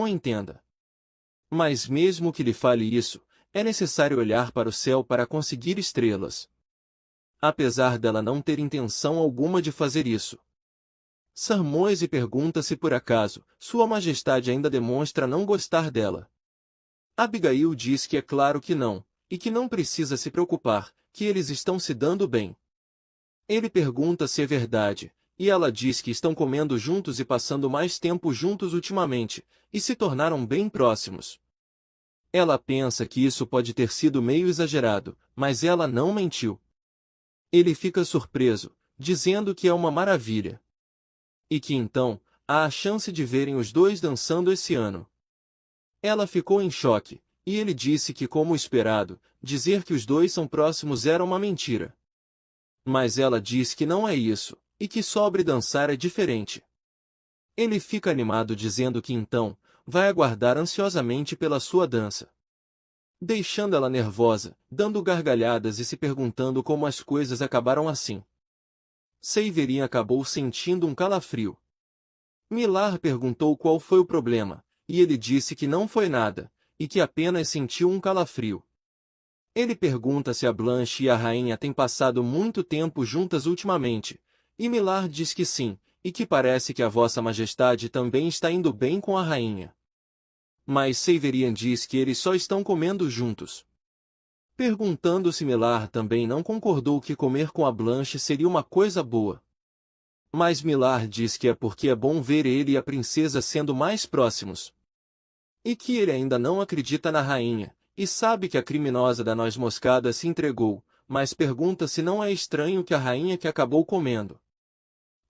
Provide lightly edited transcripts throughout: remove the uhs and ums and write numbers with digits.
não entenda. Mas mesmo que lhe fale isso, é necessário olhar para o céu para conseguir estrelas. Apesar dela não ter intenção alguma de fazer isso. Sir Moise pergunta se por acaso, Sua Majestade ainda demonstra não gostar dela. Abigail diz que é claro que não, e que não precisa se preocupar, que eles estão se dando bem. Ele pergunta se é verdade, e ela diz que estão comendo juntos e passando mais tempo juntos ultimamente, e se tornaram bem próximos. Ela pensa que isso pode ter sido meio exagerado, mas ela não mentiu. Ele fica surpreso, dizendo que é uma maravilha. E que então, há a chance de verem os dois dançando esse ano. Ela ficou em choque, e ele disse que, como esperado, dizer que os dois são próximos era uma mentira. Mas ela diz que não é isso, e que sobre dançar é diferente. Ele fica animado dizendo que então, vai aguardar ansiosamente pela sua dança. Deixando ela nervosa, dando gargalhadas e se perguntando como as coisas acabaram assim. Severin acabou sentindo um calafrio. Millar perguntou qual foi o problema, e ele disse que não foi nada, e que apenas sentiu um calafrio. Ele pergunta se a Blanche e a rainha têm passado muito tempo juntas ultimamente, e Millar diz que sim, e que parece que a Vossa Majestade também está indo bem com a rainha. Mas Severin diz que eles só estão comendo juntos. Perguntando se Millar também não concordou que comer com a Blanche seria uma coisa boa. Mas Millar diz que é porque é bom ver ele e a princesa sendo mais próximos. E que ele ainda não acredita na rainha, e sabe que a criminosa da noz moscada se entregou, mas pergunta se não é estranho que a rainha que acabou comendo.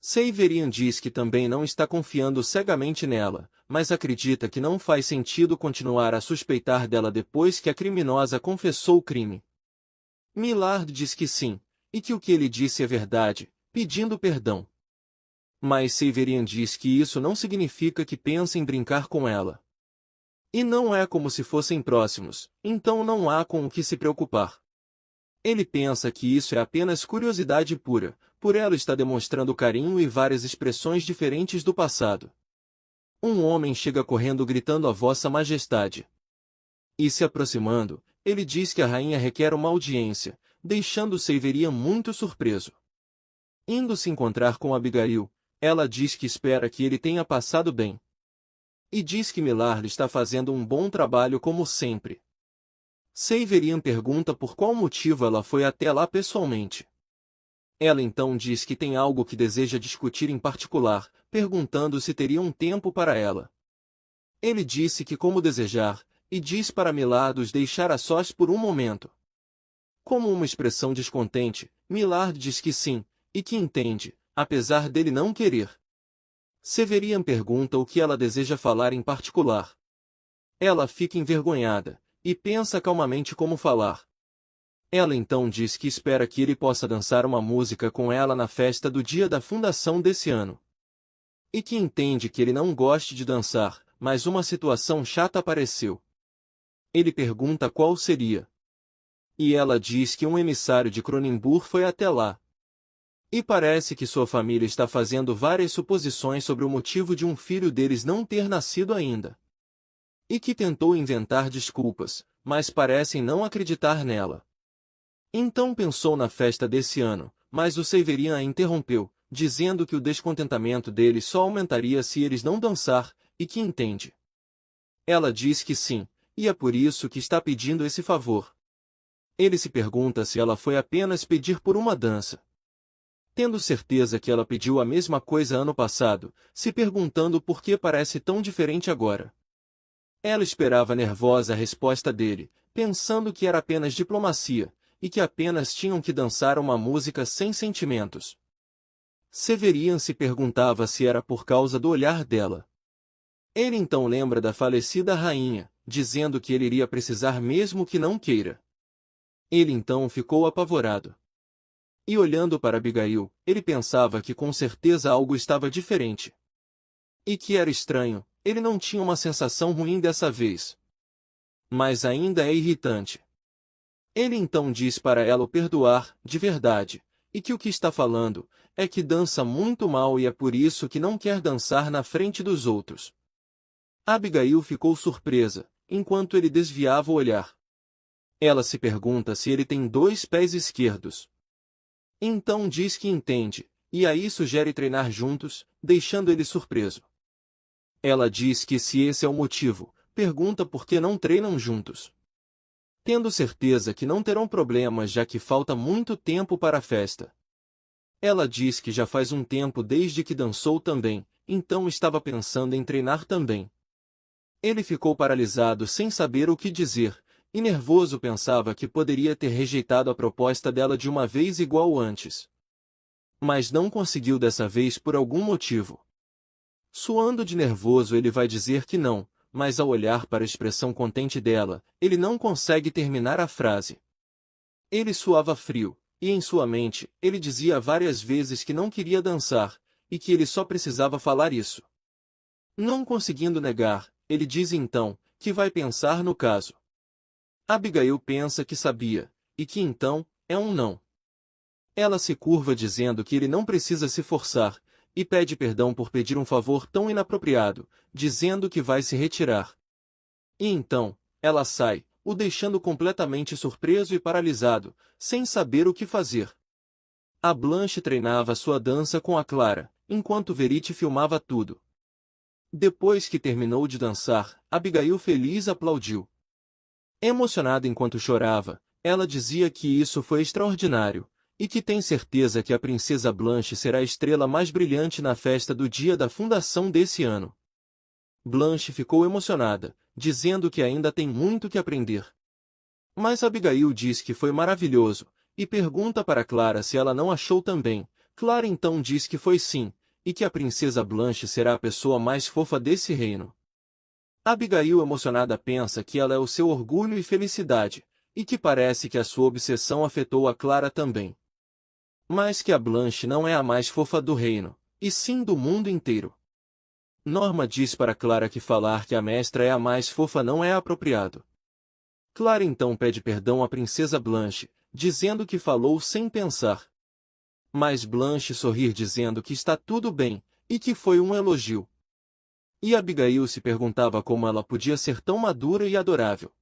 Severin diz que também não está confiando cegamente nela, mas acredita que não faz sentido continuar a suspeitar dela depois que a criminosa confessou o crime. Millard diz que sim, e que o que ele disse é verdade, pedindo perdão. Mas Severin diz que isso não significa que pensa em brincar com ela. E não é como se fossem próximos, então não há com o que se preocupar. Ele pensa que isso é apenas curiosidade pura, por ela estar demonstrando carinho e várias expressões diferentes do passado. Um homem chega correndo gritando a Vossa Majestade. E se aproximando, ele diz que a rainha requer uma audiência, deixando Severin muito surpreso. Indo se encontrar com Abigail, ela diz que espera que ele tenha passado bem. E diz que Millar está fazendo um bom trabalho como sempre. Severin pergunta por qual motivo ela foi até lá pessoalmente. Ela então diz que tem algo que deseja discutir em particular, perguntando se teria um tempo para ela. Ele disse que como desejar, e diz para Millard os deixar a sós por um momento. Como uma expressão descontente, Millard diz que sim, e que entende, apesar dele não querer. Severin pergunta o que ela deseja falar em particular. Ela fica envergonhada, e pensa calmamente como falar. Ela então diz que espera que ele possa dançar uma música com ela na festa do dia da fundação desse ano. E que entende que ele não goste de dançar, mas uma situação chata apareceu. Ele pergunta qual seria. E ela diz que um emissário de Cronenburg foi até lá. E parece que sua família está fazendo várias suposições sobre o motivo de um filho deles não ter nascido ainda. E que tentou inventar desculpas, mas parecem não acreditar nela. Então pensou na festa desse ano, mas o Severin a interrompeu, dizendo que o descontentamento deles só aumentaria se eles não dançar, e que entende. Ela diz que sim, e é por isso que está pedindo esse favor. Ele se pergunta se ela foi apenas pedir por uma dança. Tendo certeza que ela pediu a mesma coisa ano passado, se perguntando por que parece tão diferente agora. Ela esperava nervosa a resposta dele, pensando que era apenas diplomacia, e que apenas tinham que dançar uma música sem sentimentos. Severin se perguntava se era por causa do olhar dela. Ele então lembra da falecida rainha, dizendo que ele iria precisar mesmo que não queira. Ele então ficou apavorado. E olhando para Abigail, ele pensava que com certeza algo estava diferente. E que era estranho, ele não tinha uma sensação ruim dessa vez. Mas ainda é irritante. Ele então diz para ela o perdoar, de verdade, e que o que está falando, é que dança muito mal e é por isso que não quer dançar na frente dos outros. Abigail ficou surpresa, enquanto ele desviava o olhar. Ela se pergunta se ele tem 2 pés esquerdos. Então diz que entende, e aí sugere treinar juntos, deixando ele surpreso. Ela diz que se esse é o motivo, pergunta por que não treinam juntos. Tendo certeza que não terão problemas já que falta muito tempo para a festa. Ela diz que já faz um tempo desde que dançou também, então estava pensando em treinar também. Ele ficou paralisado sem saber o que dizer, e nervoso pensava que poderia ter rejeitado a proposta dela de uma vez igual antes. Mas não conseguiu dessa vez por algum motivo. Suando de nervoso ele vai dizer que não, mas ao olhar para a expressão contente dela, ele não consegue terminar a frase. Ele suava frio, e em sua mente, ele dizia várias vezes que não queria dançar, e que ele só precisava falar isso. Não conseguindo negar, ele diz então, que vai pensar no caso. Abigail pensa que sabia, e que então, é um não. Ela se curva dizendo que ele não precisa se forçar, e pede perdão por pedir um favor tão inapropriado, dizendo que vai se retirar. E então, ela sai, o deixando completamente surpreso e paralisado, sem saber o que fazer. A Blanche treinava sua dança com a Clara, enquanto Verity filmava tudo. Depois que terminou de dançar, Abigail feliz aplaudiu. Emocionada enquanto chorava, ela dizia que isso foi extraordinário, e que tem certeza que a princesa Blanche será a estrela mais brilhante na festa do dia da fundação desse ano. Blanche ficou emocionada, dizendo que ainda tem muito que aprender. Mas Abigail diz que foi maravilhoso, e pergunta para Clara se ela não achou também. Clara então diz que foi sim, e que a princesa Blanche será a pessoa mais fofa desse reino. Abigail emocionada pensa que ela é o seu orgulho e felicidade, e que parece que a sua obsessão afetou a Clara também. Mas que a Blanche não é a mais fofa do reino, e sim do mundo inteiro. Norma diz para Clara que falar que a mestra é a mais fofa não é apropriado. Clara então pede perdão à princesa Blanche, dizendo que falou sem pensar. Mas Blanche sorri dizendo que está tudo bem, e que foi um elogio. E Abigail se perguntava como ela podia ser tão madura e adorável.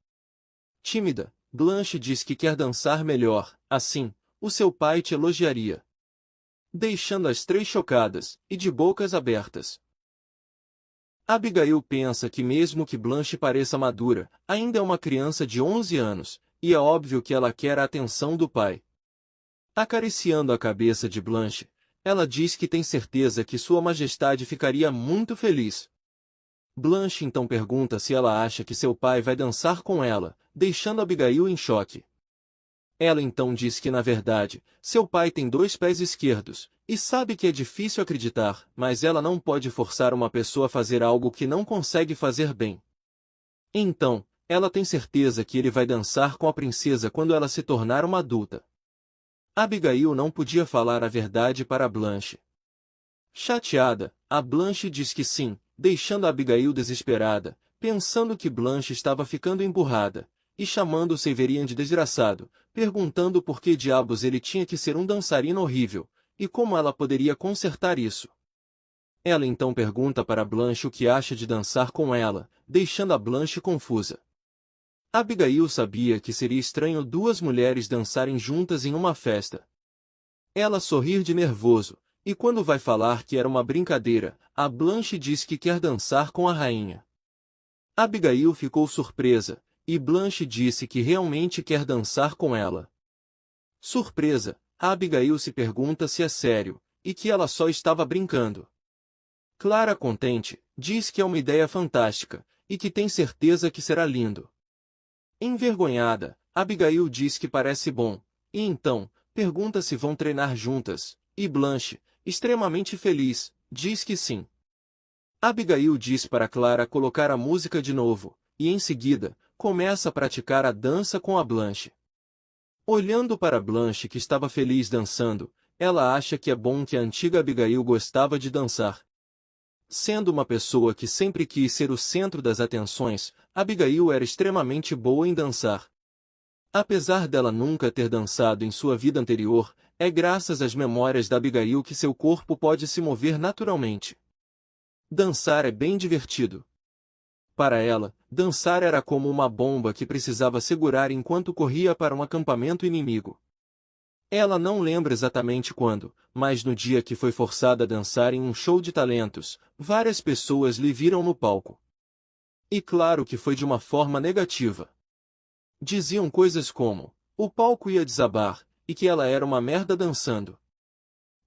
Tímida, Blanche diz que quer dançar melhor, assim, o seu pai te elogiaria. Deixando as 3 chocadas, e de bocas abertas. Abigail pensa que mesmo que Blanche pareça madura, ainda é uma criança de 11 anos, e é óbvio que ela quer a atenção do pai. Acariciando a cabeça de Blanche, ela diz que tem certeza que Sua Majestade ficaria muito feliz. Blanche então pergunta se ela acha que seu pai vai dançar com ela, deixando Abigail em choque. Ela então diz que na verdade, seu pai tem 2 pés esquerdos, e sabe que é difícil acreditar, mas ela não pode forçar uma pessoa a fazer algo que não consegue fazer bem. Então, ela tem certeza que ele vai dançar com a princesa quando ela se tornar uma adulta. Abigail não podia falar a verdade para Blanche. Chateada, a Blanche diz que sim, deixando Abigail desesperada, pensando que Blanche estava ficando emburrada, e chamando Severian de desgraçado, perguntando por que diabos ele tinha que ser um dançarino horrível, e como ela poderia consertar isso. Ela então pergunta para Blanche o que acha de dançar com ela, deixando a Blanche confusa. Abigail sabia que seria estranho 2 mulheres dançarem juntas em uma festa. Ela sorri de nervoso, e quando vai falar que era uma brincadeira, a Blanche diz que quer dançar com a rainha. Abigail ficou surpresa, e Blanche disse que realmente quer dançar com ela. Surpresa, Abigail se pergunta se é sério, e que ela só estava brincando. Clara, contente, diz que é uma ideia fantástica, e que tem certeza que será lindo. Envergonhada, Abigail diz que parece bom, e então, pergunta se vão treinar juntas, e Blanche, extremamente feliz, diz que sim. Abigail diz para Clara colocar a música de novo, e em seguida, começa a praticar a dança com a Blanche. Olhando para Blanche que estava feliz dançando, ela acha que é bom que a antiga Abigail gostava de dançar. Sendo uma pessoa que sempre quis ser o centro das atenções, Abigail era extremamente boa em dançar. Apesar dela nunca ter dançado em sua vida anterior, é graças às memórias da Abigail que seu corpo pode se mover naturalmente. Dançar é bem divertido. Para ela, dançar era como uma bomba que precisava segurar enquanto corria para um acampamento inimigo. Ela não lembra exatamente quando, mas no dia que foi forçada a dançar em um show de talentos, várias pessoas lhe viram no palco. E claro que foi de uma forma negativa. Diziam coisas como: o palco ia desabar, e que ela era uma merda dançando.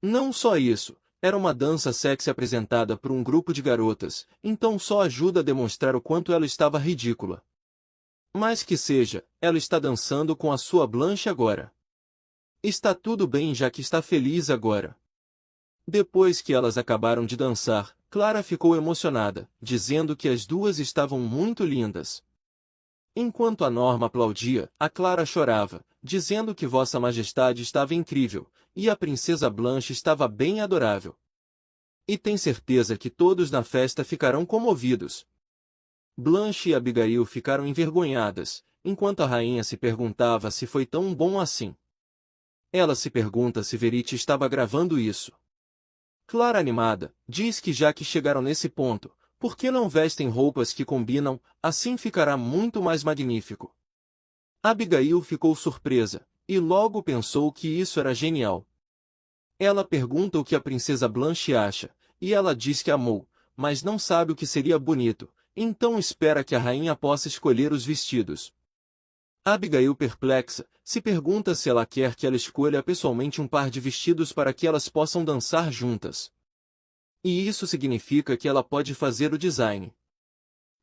Não só isso, era uma dança sexy apresentada por um grupo de garotas, então só ajuda a demonstrar o quanto ela estava ridícula. Mas que seja, ela está dançando com a sua Blanche agora. Está tudo bem já que está feliz agora. Depois que elas acabaram de dançar, Clara ficou emocionada, dizendo que as duas estavam muito lindas. Enquanto a Norma aplaudia, a Clara chorava, dizendo que Vossa Majestade estava incrível, e a Princesa Blanche estava bem adorável. E tem certeza que todos na festa ficarão comovidos. Blanche e Abigail ficaram envergonhadas, enquanto a rainha se perguntava se foi tão bom assim. Ela se pergunta se Verity estava gravando isso. Clara, animada, diz que já que chegaram nesse ponto, por que não vestem roupas que combinam, assim ficará muito mais magnífico. Abigail ficou surpresa, e logo pensou que isso era genial. Ela pergunta o que a princesa Blanche acha, e ela diz que amou, mas não sabe o que seria bonito, então espera que a rainha possa escolher os vestidos. Abigail, perplexa, se pergunta se ela quer que ela escolha pessoalmente um par de vestidos para que elas possam dançar juntas. E isso significa que ela pode fazer o design.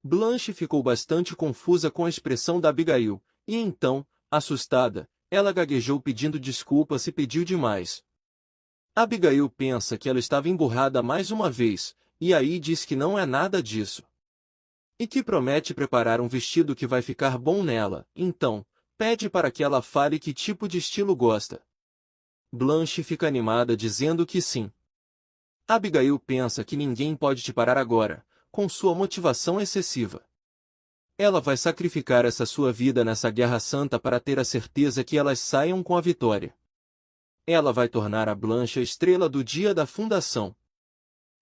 Blanche ficou bastante confusa com a expressão da Abigail, e então, assustada, ela gaguejou pedindo desculpas e pediu demais. Abigail pensa que ela estava emburrada mais uma vez, e aí diz que não é nada disso. E que promete preparar um vestido que vai ficar bom nela, então, pede para que ela fale que tipo de estilo gosta. Blanche fica animada dizendo que sim. Abigail pensa que ninguém pode te parar agora, com sua motivação excessiva. Ela vai sacrificar essa sua vida nessa guerra santa para ter a certeza que elas saiam com a vitória. Ela vai tornar a Blanche a estrela do dia da fundação.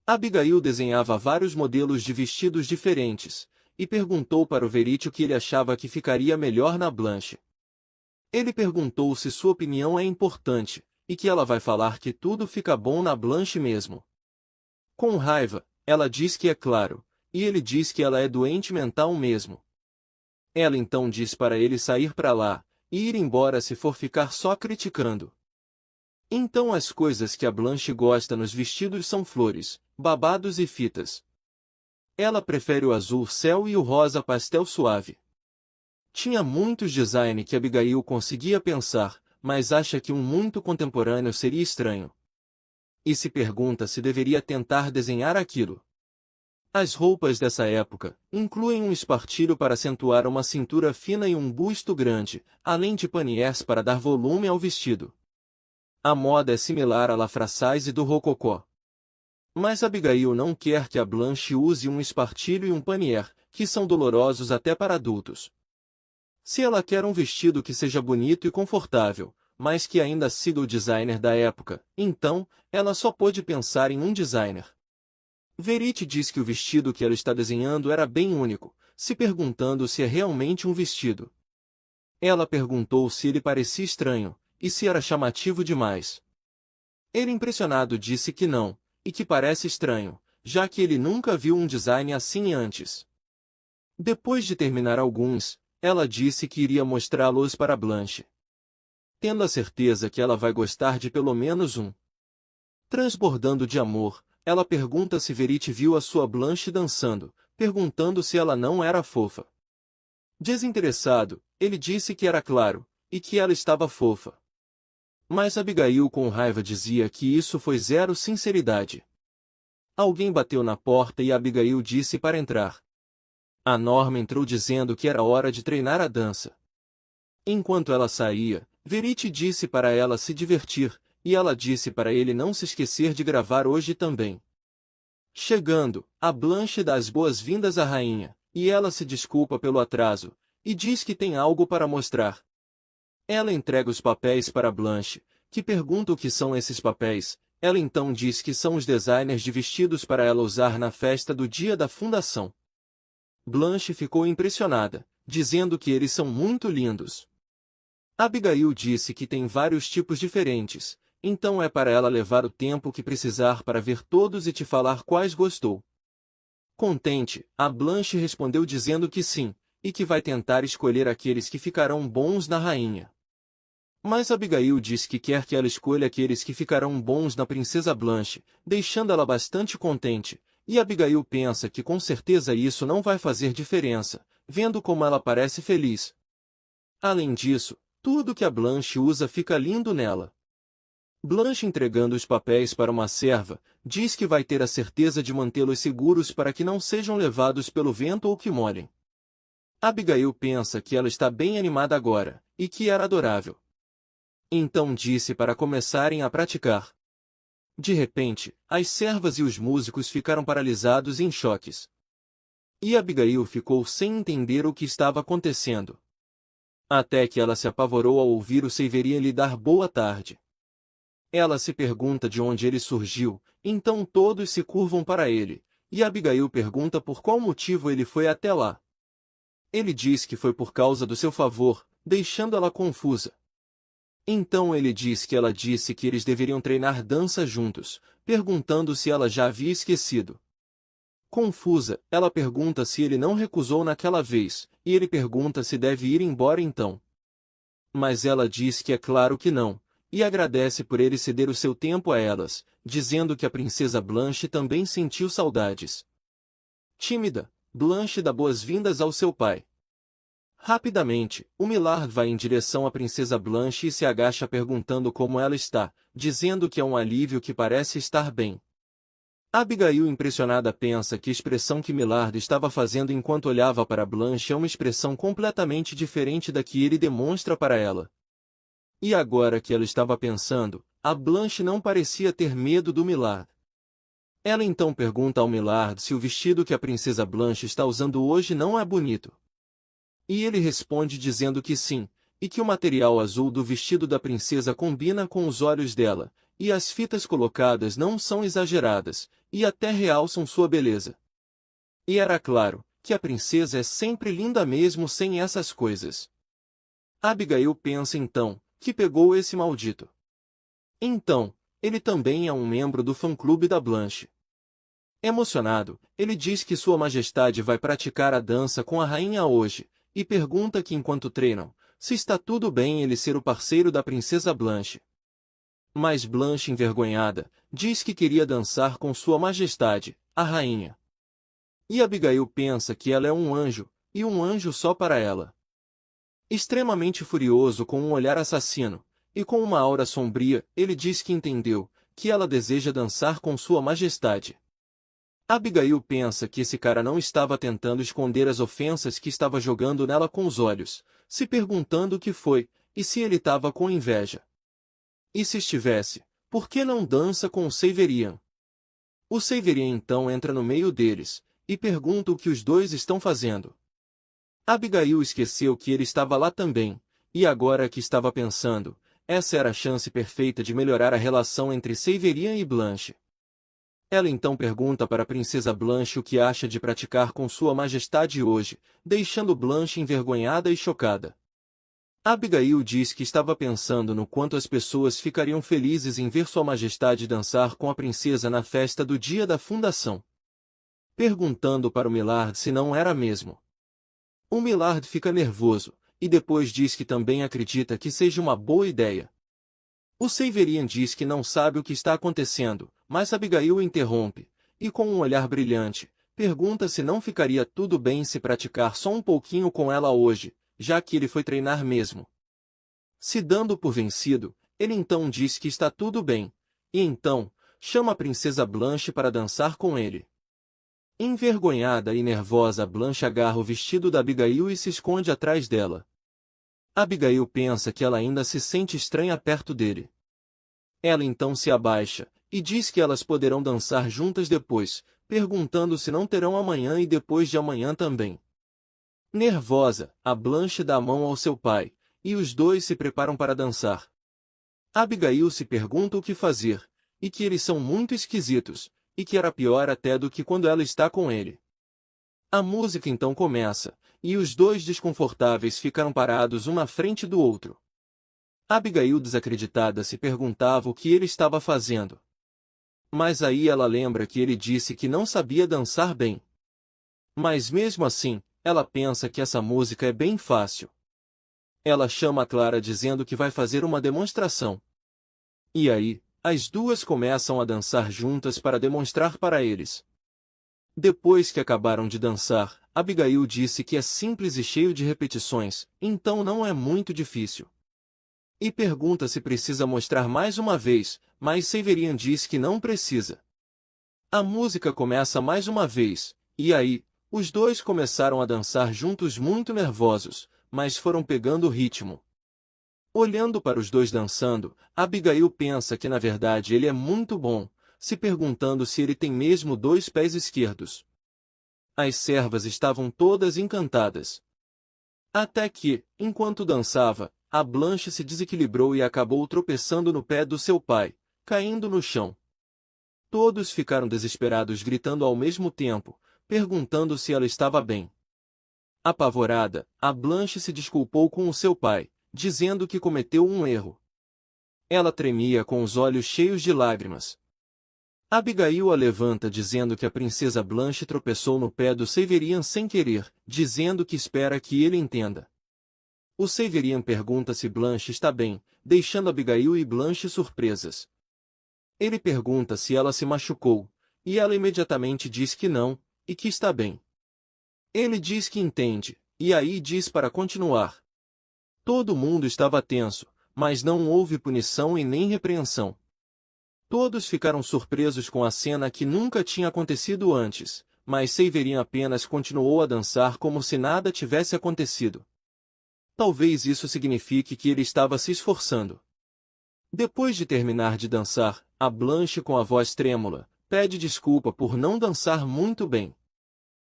Abigail desenhava vários modelos de vestidos diferentes, e perguntou para o Verity o que ele achava que ficaria melhor na Blanche. Ele perguntou se sua opinião é importante, e que ela vai falar que tudo fica bom na Blanche mesmo. Com raiva, ela diz que é claro, e ele diz que ela é doente mental mesmo. Ela então diz para ele sair para lá, e ir embora se for ficar só criticando. Então as coisas que a Blanche gosta nos vestidos são flores, babados e fitas. Ela prefere o azul céu e o rosa pastel suave. Tinha muitos design que Abigail conseguia pensar, mas acha que um muito contemporâneo seria estranho. E se pergunta se deveria tentar desenhar aquilo. As roupas dessa época incluem um espartilho para acentuar uma cintura fina e um busto grande, além de paniers para dar volume ao vestido. A moda é similar à La Française do Rococó. Mas Abigail não quer que a Blanche use um espartilho e um panier, que são dolorosos até para adultos. Se ela quer um vestido que seja bonito e confortável, mas que ainda siga o designer da época, então, ela só pôde pensar em um designer. Verity diz que o vestido que ela está desenhando era bem único, se perguntando se é realmente um vestido. Ela perguntou se ele parecia estranho, e se era chamativo demais. Ele, impressionado, disse que não, e que parece estranho, já que ele nunca viu um design assim antes. Depois de terminar alguns, ela disse que iria mostrá-los para Blanche. Tendo a certeza que ela vai gostar de pelo menos um. Transbordando de amor, ela pergunta se Verity viu a sua Blanche dançando, perguntando se ela não era fofa. Desinteressado, ele disse que era claro, e que ela estava fofa. Mas Abigail com raiva dizia que isso foi zero sinceridade. Alguém bateu na porta e Abigail disse para entrar. A Norma entrou dizendo que era hora de treinar a dança. Enquanto ela saía, Verity disse para ela se divertir, e ela disse para ele não se esquecer de gravar hoje também. Chegando, a Blanche dá as boas-vindas à rainha, e ela se desculpa pelo atraso, e diz que tem algo para mostrar. Ela entrega os papéis para Blanche, que pergunta o que são esses papéis. Ela então diz que são os designers de vestidos para ela usar na festa do dia da fundação. Blanche ficou impressionada, dizendo que eles são muito lindos. Abigail disse que tem vários tipos diferentes, então é para ela levar o tempo que precisar para ver todos e te falar quais gostou. Contente, a Blanche respondeu dizendo que sim, e que vai tentar escolher aqueles que ficarão bons na rainha. Mas Abigail diz que quer que ela escolha aqueles que ficarão bons na princesa Blanche, deixando ela bastante contente, e Abigail pensa que com certeza isso não vai fazer diferença, vendo como ela parece feliz. Além disso, tudo que a Blanche usa fica lindo nela. Blanche, entregando os papéis para uma serva, diz que vai ter a certeza de mantê-los seguros para que não sejam levados pelo vento ou que molhem. Abigail pensa que ela está bem animada agora, e que era adorável. Então disse para começarem a praticar. De repente, as servas e os músicos ficaram paralisados em choques. E Abigail ficou sem entender o que estava acontecendo. Até que ela se apavorou ao ouvir o Severian lhe dar boa tarde. Ela se pergunta de onde ele surgiu, então todos se curvam para ele, e Abigail pergunta por qual motivo ele foi até lá. Ele diz que foi por causa do seu favor, deixando ela confusa. Então ele diz que ela disse que eles deveriam treinar dança juntos, perguntando se ela já havia esquecido. Confusa, ela pergunta se ele não recusou naquela vez, e ele pergunta se deve ir embora então. Mas ela diz que é claro que não, e agradece por ele ceder o seu tempo a elas, dizendo que a princesa Blanche também sentiu saudades. Tímida, Blanche dá boas-vindas ao seu pai. Rapidamente, o Millard vai em direção à princesa Blanche e se agacha perguntando como ela está, dizendo que é um alívio que parece estar bem. Abigail, impressionada, pensa que a expressão que Millard estava fazendo enquanto olhava para Blanche é uma expressão completamente diferente da que ele demonstra para ela. E agora que ela estava pensando, a Blanche não parecia ter medo do Millard. Ela então pergunta ao Millard se o vestido que a princesa Blanche está usando hoje não é bonito. E ele responde dizendo que sim, e que o material azul do vestido da princesa combina com os olhos dela, e as fitas colocadas não são exageradas, e até realçam sua beleza. E era claro, que a princesa é sempre linda mesmo sem essas coisas. Abigail pensa então, que pegou esse maldito. Então, ele também é um membro do fã-clube da Blanche. Emocionado, ele diz que Sua Majestade vai praticar a dança com a rainha hoje, e pergunta que enquanto treinam, se está tudo bem ele ser o parceiro da princesa Blanche. Mas Blanche, envergonhada, diz que queria dançar com Sua Majestade, a rainha. E Abigail pensa que ela é um anjo, e um anjo só para ela. Extremamente furioso, com um olhar assassino, e com uma aura sombria, ele diz que entendeu, que ela deseja dançar com Sua Majestade. Abigail pensa que esse cara não estava tentando esconder as ofensas que estava jogando nela com os olhos, se perguntando o que foi, e se ele estava com inveja. E se estivesse, por que não dança com o Severian? O Severian então entra no meio deles, e pergunta o que os dois estão fazendo. Abigail esqueceu que ele estava lá também, e agora que estava pensando, essa era a chance perfeita de melhorar a relação entre Severian e Blanche. Ela então pergunta para a princesa Blanche o que acha de praticar com Sua Majestade hoje, deixando Blanche envergonhada e chocada. Abigail diz que estava pensando no quanto as pessoas ficariam felizes em ver Sua Majestade dançar com a princesa na festa do dia da fundação. Perguntando para o Millard se não era mesmo. O Millard fica nervoso, e depois diz que também acredita que seja uma boa ideia. O Severian diz que não sabe o que está acontecendo, mas Abigail interrompe, e com um olhar brilhante, pergunta se não ficaria tudo bem se praticar só um pouquinho com ela hoje, já que ele foi treinar mesmo. Se dando por vencido, ele então diz que está tudo bem, e então, chama a princesa Blanche para dançar com ele. Envergonhada e nervosa, Blanche agarra o vestido da Abigail e se esconde atrás dela. Abigail pensa que ela ainda se sente estranha perto dele. Ela então se abaixa, e diz que elas poderão dançar juntas depois, perguntando se não terão amanhã e depois de amanhã também. Nervosa, a Blanche dá a mão ao seu pai, e os dois se preparam para dançar. Abigail se pergunta o que fazer, e que eles são muito esquisitos, e que era pior até do que quando ela está com ele. A música então começa, e os dois desconfortáveis ficaram parados um à frente do outro. Abigail, desacreditada, se perguntava o que ele estava fazendo. Mas aí ela lembra que ele disse que não sabia dançar bem. Mas mesmo assim, ela pensa que essa música é bem fácil. Ela chama a Clara dizendo que vai fazer uma demonstração. E aí, as duas começam a dançar juntas para demonstrar para eles. Depois que acabaram de dançar, Abigail disse que é simples e cheio de repetições, então não é muito difícil. E pergunta se precisa mostrar mais uma vez, mas Severian diz que não precisa. A música começa mais uma vez, e aí, os dois começaram a dançar juntos muito nervosos, mas foram pegando o ritmo. Olhando para os dois dançando, Abigail pensa que na verdade ele é muito bom, se perguntando se ele tem mesmo 2 pés esquerdos. As servas estavam todas encantadas. Até que, enquanto dançava, a Blanche se desequilibrou e acabou tropeçando no pé do seu pai, caindo no chão. Todos ficaram desesperados, gritando ao mesmo tempo, perguntando se ela estava bem. Apavorada, a Blanche se desculpou com o seu pai, dizendo que cometeu um erro. Ela tremia com os olhos cheios de lágrimas. Abigail a levanta dizendo que a princesa Blanche tropeçou no pé do Severian sem querer, dizendo que espera que ele entenda. O Severian pergunta se Blanche está bem, deixando Abigail e Blanche surpresas. Ele pergunta se ela se machucou, e ela imediatamente diz que não, e que está bem. Ele diz que entende, e aí diz para continuar. Todo mundo estava tenso, mas não houve punição e nem repreensão. Todos ficaram surpresos com a cena que nunca tinha acontecido antes, mas Severian apenas continuou a dançar como se nada tivesse acontecido. Talvez isso signifique que ele estava se esforçando. Depois de terminar de dançar, a Blanche, com a voz trêmula, pede desculpa por não dançar muito bem.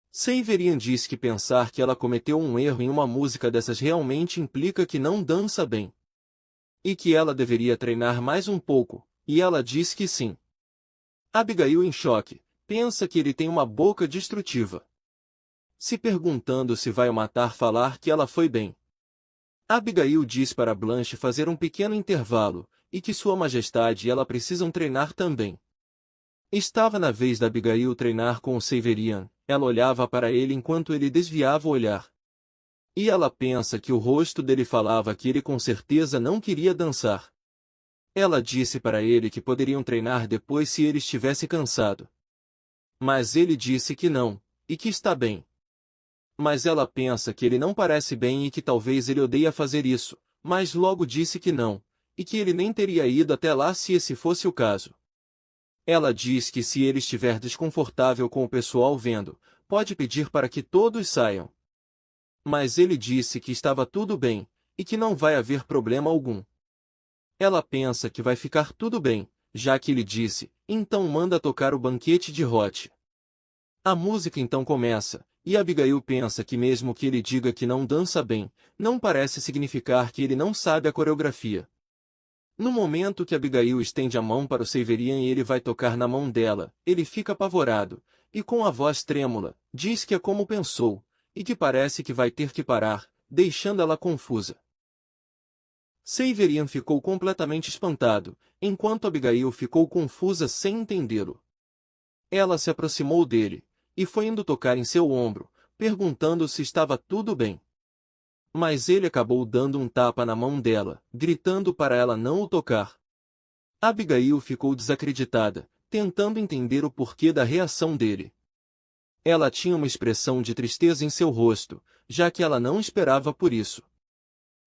Severian diz que pensar que ela cometeu um erro em uma música dessas realmente implica que não dança bem. E que ela deveria treinar mais um pouco, e ela diz que sim. Abigail, em choque, pensa que ele tem uma boca destrutiva. Se perguntando se vai o matar, falar que ela foi bem. Abigail diz para Blanche fazer um pequeno intervalo, e que Sua Majestade e ela precisam treinar também. Estava na vez da Abigail treinar com o Severian, ela olhava para ele enquanto ele desviava o olhar. E ela pensa que o rosto dele falava que ele com certeza não queria dançar. Ela disse para ele que poderiam treinar depois se ele estivesse cansado. Mas ele disse que não, e que está bem. Mas ela pensa que ele não parece bem e que talvez ele odeia fazer isso, mas logo disse que não, e que ele nem teria ido até lá se esse fosse o caso. Ela diz que se ele estiver desconfortável com o pessoal vendo, pode pedir para que todos saiam. Mas ele disse que estava tudo bem, e que não vai haver problema algum. Ela pensa que vai ficar tudo bem, já que ele disse, então manda tocar o banquete de Roth. A música então começa, e Abigail pensa que mesmo que ele diga que não dança bem, não parece significar que ele não sabe a coreografia. No momento que Abigail estende a mão para o Severian e ele vai tocar na mão dela, ele fica apavorado, e com a voz trêmula, diz que é como pensou, e que parece que vai ter que parar, deixando ela confusa. Severian ficou completamente espantado, enquanto Abigail ficou confusa sem entendê-lo. Ela se aproximou dele, e foi indo tocar em seu ombro, perguntando se estava tudo bem. Mas ele acabou dando um tapa na mão dela, gritando para ela não o tocar. Abigail ficou desacreditada, tentando entender o porquê da reação dele. Ela tinha uma expressão de tristeza em seu rosto, já que ela não esperava por isso.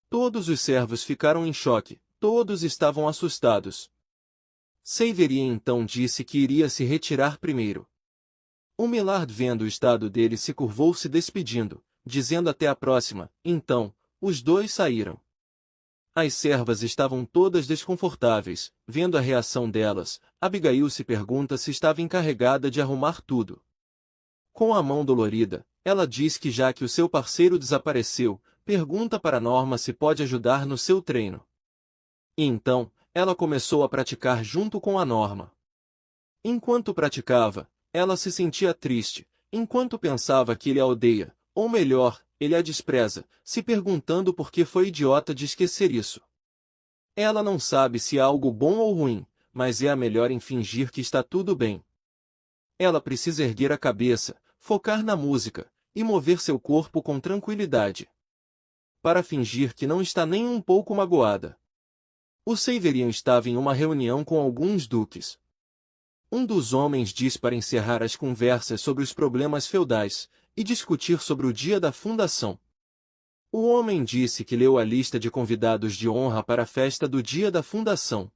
Todos os servos ficaram em choque, todos estavam assustados. Severian então disse que iria se retirar primeiro. O Millard, vendo o estado dele, se curvou se despedindo, dizendo até a próxima. Então, os dois saíram. As servas estavam todas desconfortáveis, vendo a reação delas. Abigail se pergunta se estava encarregada de arrumar tudo. Com a mão dolorida, ela diz que já que o seu parceiro desapareceu, pergunta para Norma se pode ajudar no seu treino. E então, ela começou a praticar junto com a Norma. Enquanto praticava, ela se sentia triste, enquanto pensava que ele a odeia, ou melhor, ele a despreza, se perguntando por que foi idiota de esquecer isso. Ela não sabe se é algo bom ou ruim, mas é a melhor em fingir que está tudo bem. Ela precisa erguer a cabeça, focar na música, e mover seu corpo com tranquilidade, para fingir que não está nem um pouco magoada. O Severian estava em uma reunião com alguns duques. Um dos homens diz para encerrar as conversas sobre os problemas feudais, e discutir sobre o dia da fundação. O homem disse que leu a lista de convidados de honra para a festa do dia da fundação.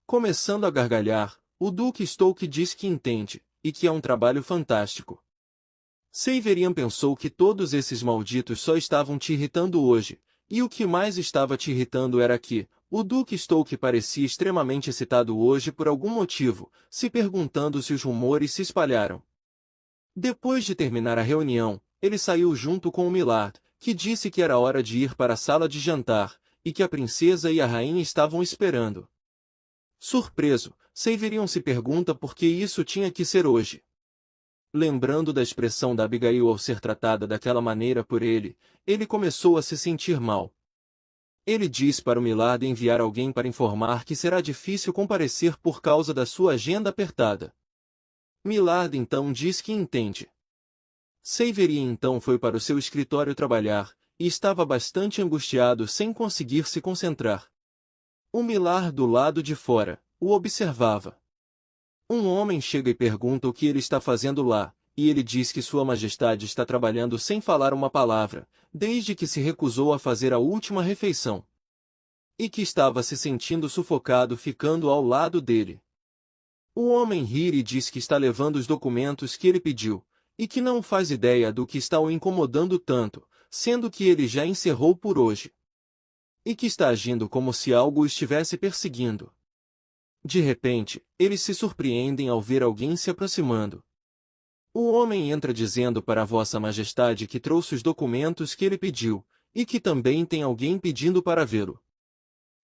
Começando a gargalhar, o Duque Stoke diz que entende, e que é um trabalho fantástico. Severian pensou que todos esses malditos só estavam te irritando hoje, e o que mais estava te irritando era que, o Duque Stoke parecia extremamente excitado hoje por algum motivo, se perguntando se os rumores se espalharam. Depois de terminar a reunião, ele saiu junto com o Millard, que disse que era hora de ir para a sala de jantar, e que a princesa e a rainha estavam esperando. Surpreso, Severian se pergunta por que isso tinha que ser hoje. Lembrando da expressão da Abigail ao ser tratada daquela maneira por ele, ele começou a se sentir mal. Ele diz para o Millard enviar alguém para informar que será difícil comparecer por causa da sua agenda apertada. Millard então diz que entende. Severian então foi para o seu escritório trabalhar, e estava bastante angustiado sem conseguir se concentrar. O Millard do lado de fora o observava. Um homem chega e pergunta o que ele está fazendo lá, e ele diz que Sua Majestade está trabalhando sem falar uma palavra, desde que se recusou a fazer a última refeição. E que estava se sentindo sufocado ficando ao lado dele. O homem ri e diz que está levando os documentos que ele pediu, e que não faz ideia do que está o incomodando tanto, sendo que ele já encerrou por hoje. E que está agindo como se algo o estivesse perseguindo. De repente, eles se surpreendem ao ver alguém se aproximando. O homem entra dizendo para Vossa Majestade que trouxe os documentos que ele pediu, e que também tem alguém pedindo para vê-lo.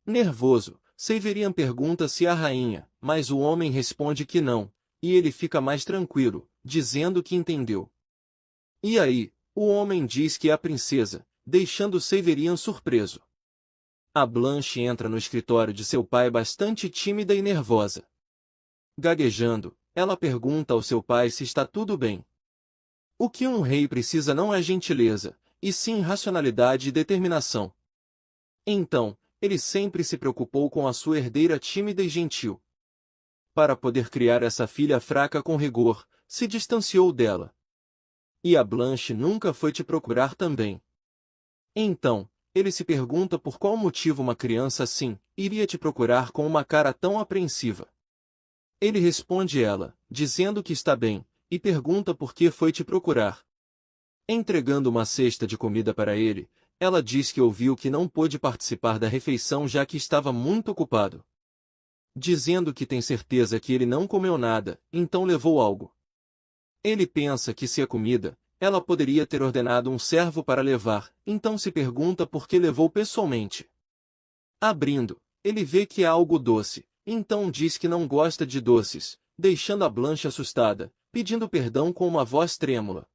Nervoso, Severian pergunta se a rainha, mas o homem responde que não, e ele fica mais tranquilo, dizendo que entendeu. E aí, o homem diz que é a princesa, deixando Severian surpreso. A Blanche entra no escritório de seu pai bastante tímida e nervosa. Gaguejando, ela pergunta ao seu pai se está tudo bem. O que um rei precisa não é gentileza, e sim racionalidade e determinação. Então, ele sempre se preocupou com a sua herdeira tímida e gentil. Para poder criar essa filha fraca com rigor, se distanciou dela. E a Blanche nunca foi te procurar também. Então, ele se pergunta por qual motivo uma criança assim iria te procurar com uma cara tão apreensiva. Ele responde ela, dizendo que está bem, e pergunta por que foi te procurar. Entregando uma cesta de comida para ele, ela diz que ouviu que não pôde participar da refeição já que estava muito ocupado. Dizendo que tem certeza que ele não comeu nada, então levou algo. Ele pensa que se é comida, ela poderia ter ordenado um servo para levar, então se pergunta por que levou pessoalmente. Abrindo, ele vê que é algo doce, então diz que não gosta de doces, deixando a Blanche assustada, pedindo perdão com uma voz trêmula.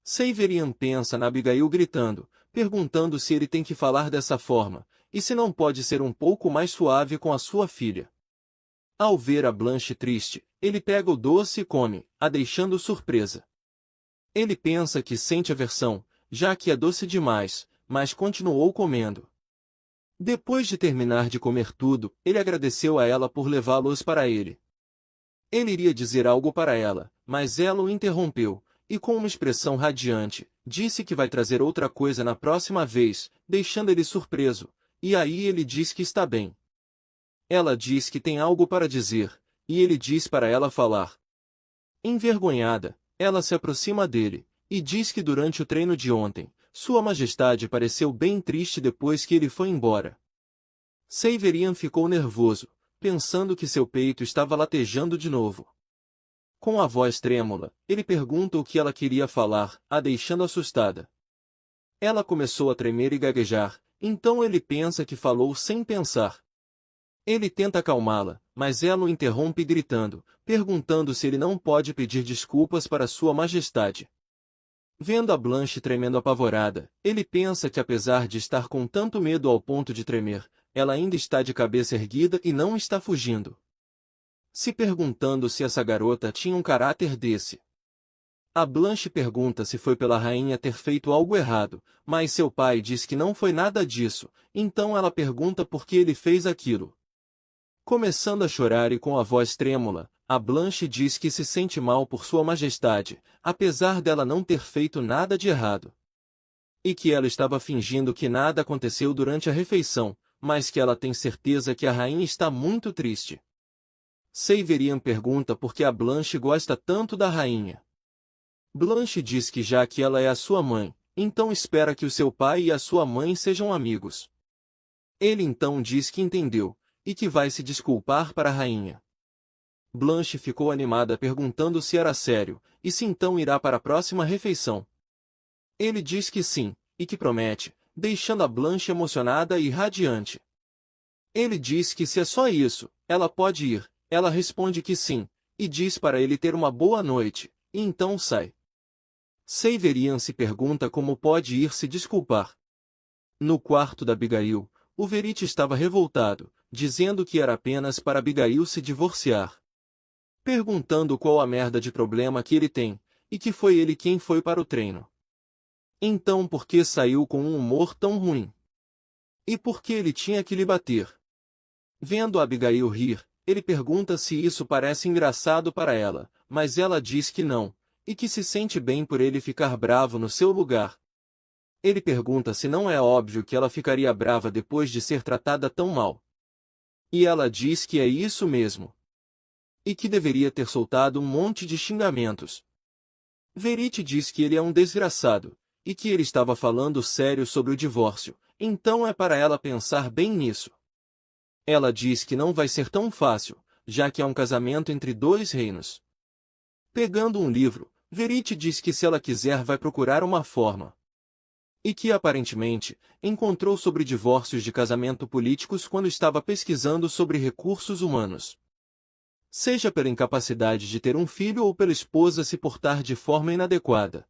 Severian pensa na Abigail gritando, perguntando se ele tem que falar dessa forma, e se não pode ser um pouco mais suave com a sua filha. Ao ver a Blanche triste, ele pega o doce e come, a deixando surpresa. Ele pensa que sente aversão, já que é doce demais, mas continuou comendo. Depois de terminar de comer tudo, ele agradeceu a ela por levá-los para ele. Ele iria dizer algo para ela, mas ela o interrompeu, e com uma expressão radiante, disse que vai trazer outra coisa na próxima vez, deixando ele surpreso, e aí ele diz que está bem. Ela diz que tem algo para dizer, e ele diz para ela falar. Envergonhada, ela se aproxima dele, e diz que durante o treino de ontem, Sua Majestade pareceu bem triste depois que ele foi embora. Severian ficou nervoso, pensando que seu peito estava latejando de novo. Com a voz trêmula, ele pergunta o que ela queria falar, a deixando assustada. Ela começou a tremer e gaguejar, então ele pensa que falou sem pensar. Ele tenta acalmá-la, mas ela o interrompe gritando, perguntando se ele não pode pedir desculpas para Sua Majestade. Vendo a Blanche tremendo apavorada, ele pensa que apesar de estar com tanto medo ao ponto de tremer, ela ainda está de cabeça erguida e não está fugindo. Se perguntando se essa garota tinha um caráter desse. A Blanche pergunta se foi pela rainha ter feito algo errado, mas seu pai diz que não foi nada disso, então ela pergunta por que ele fez aquilo. Começando a chorar e com a voz trêmula, a Blanche diz que se sente mal por Sua Majestade, apesar dela não ter feito nada de errado. E que ela estava fingindo que nada aconteceu durante a refeição, mas que ela tem certeza que a rainha está muito triste. Saverian pergunta por que a Blanche gosta tanto da rainha. Blanche diz que já que ela é a sua mãe, então espera que o seu pai e a sua mãe sejam amigos. Ele então diz que entendeu, e que vai se desculpar para a rainha. Blanche ficou animada perguntando se era sério, e se então irá para a próxima refeição. Ele diz que sim, e que promete, deixando a Blanche emocionada e radiante. Ele diz que se é só isso, ela pode ir, ela responde que sim, e diz para ele ter uma boa noite, e então sai. Saverian se pergunta como pode ir se desculpar. No quarto da Abigail, o Verity estava revoltado, dizendo que era apenas para Abigail se divorciar. Perguntando qual a merda de problema que ele tem, e que foi ele quem foi para o treino. Então por que saiu com um humor tão ruim? E por que ele tinha que lhe bater? Vendo a Abigail rir, ele pergunta se isso parece engraçado para ela, mas ela diz que não, e que se sente bem por ele ficar bravo no seu lugar. Ele pergunta se não é óbvio que ela ficaria brava depois de ser tratada tão mal. E ela diz que é isso mesmo. E que deveria ter soltado um monte de xingamentos. Verity diz que ele é um desgraçado, e que ele estava falando sério sobre o divórcio, então é para ela pensar bem nisso. Ela diz que não vai ser tão fácil, já que é um casamento entre dois reinos. Pegando um livro, Verity diz que se ela quiser vai procurar uma forma. E que aparentemente, encontrou sobre divórcios de casamento políticos quando estava pesquisando sobre recursos humanos. Seja pela incapacidade de ter um filho ou pela esposa se portar de forma inadequada.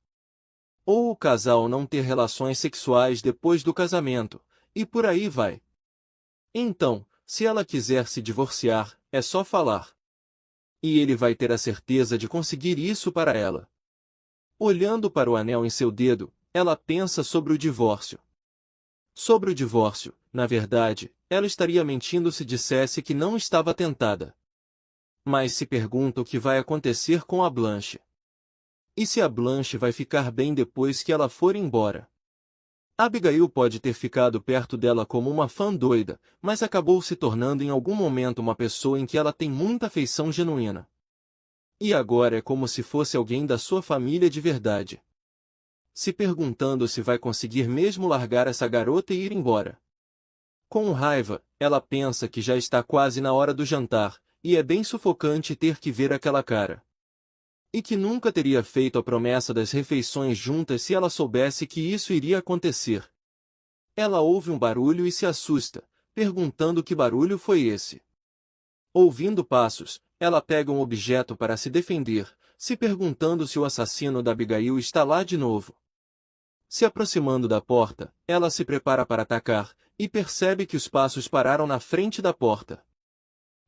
Ou o casal não ter relações sexuais depois do casamento, e por aí vai. Então, se ela quiser se divorciar, é só falar. E ele vai ter a certeza de conseguir isso para ela. Olhando para o anel em seu dedo, ela pensa sobre o divórcio. Sobre o divórcio, na verdade, ela estaria mentindo se dissesse que não estava tentada. Mas se pergunta o que vai acontecer com a Blanche. E se a Blanche vai ficar bem depois que ela for embora. Abigail pode ter ficado perto dela como uma fã doida, mas acabou se tornando em algum momento uma pessoa em que ela tem muita afeição genuína. E agora é como se fosse alguém da sua família de verdade. Se perguntando se vai conseguir mesmo largar essa garota e ir embora. Com raiva, ela pensa que já está quase na hora do jantar, e é bem sufocante ter que ver aquela cara. E que nunca teria feito a promessa das refeições juntas se ela soubesse que isso iria acontecer. Ela ouve um barulho e se assusta, perguntando que barulho foi esse. Ouvindo passos, ela pega um objeto para se defender, se perguntando se o assassino da Abigail está lá de novo. Se aproximando da porta, ela se prepara para atacar, e percebe que os passos pararam na frente da porta.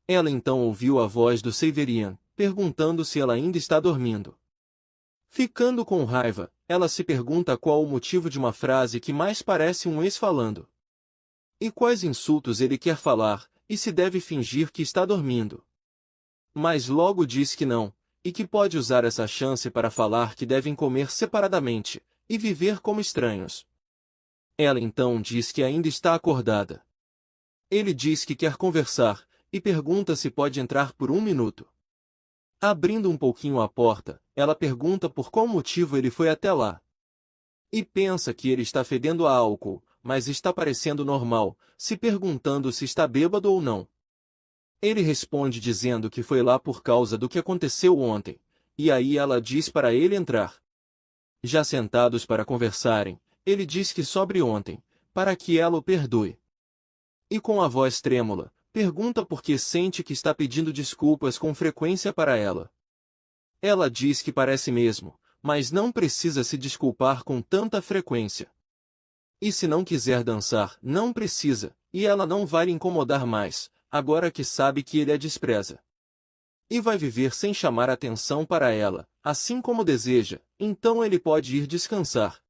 Ela então ouviu a voz do Saverian, perguntando se ela ainda está dormindo. Ficando com raiva, ela se pergunta qual o motivo de uma frase que mais parece um ex falando. E quais insultos ele quer falar, e se deve fingir que está dormindo. Mas logo diz que não, e que pode usar essa chance para falar que devem comer separadamente, e viver como estranhos. Ela então diz que ainda está acordada. Ele diz que quer conversar, e pergunta se pode entrar por um minuto. Abrindo um pouquinho a porta, ela pergunta por qual motivo ele foi até lá. E pensa que ele está fedendo a álcool, mas está parecendo normal, se perguntando se está bêbado ou não. Ele responde dizendo que foi lá por causa do que aconteceu ontem, e aí ela diz para ele entrar. Já sentados para conversarem, ele diz que sobre ontem, para que ela o perdoe. E com a voz trêmula, pergunta por que sente que está pedindo desculpas com frequência para ela. Ela diz que parece mesmo, mas não precisa se desculpar com tanta frequência. E se não quiser dançar, não precisa, e ela não vai lhe incomodar mais, agora que sabe que ele a despreza. E vai viver sem chamar atenção para ela, assim como deseja, então ele pode ir descansar.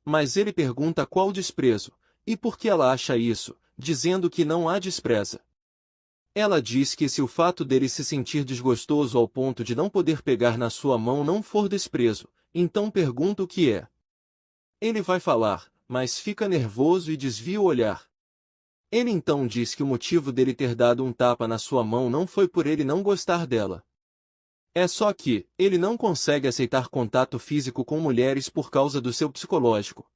Mas ele pergunta qual desprezo, e por que ela acha isso, dizendo que não a despreza. Ela diz que se o fato dele se sentir desgostoso ao ponto de não poder pegar na sua mão não for desprezo, então pergunta o que é. Ele vai falar, mas fica nervoso e desvia o olhar. Ele então diz que o motivo dele ter dado um tapa na sua mão não foi por ele não gostar dela. É só que, ele não consegue aceitar contato físico com mulheres por causa do seu psicológico.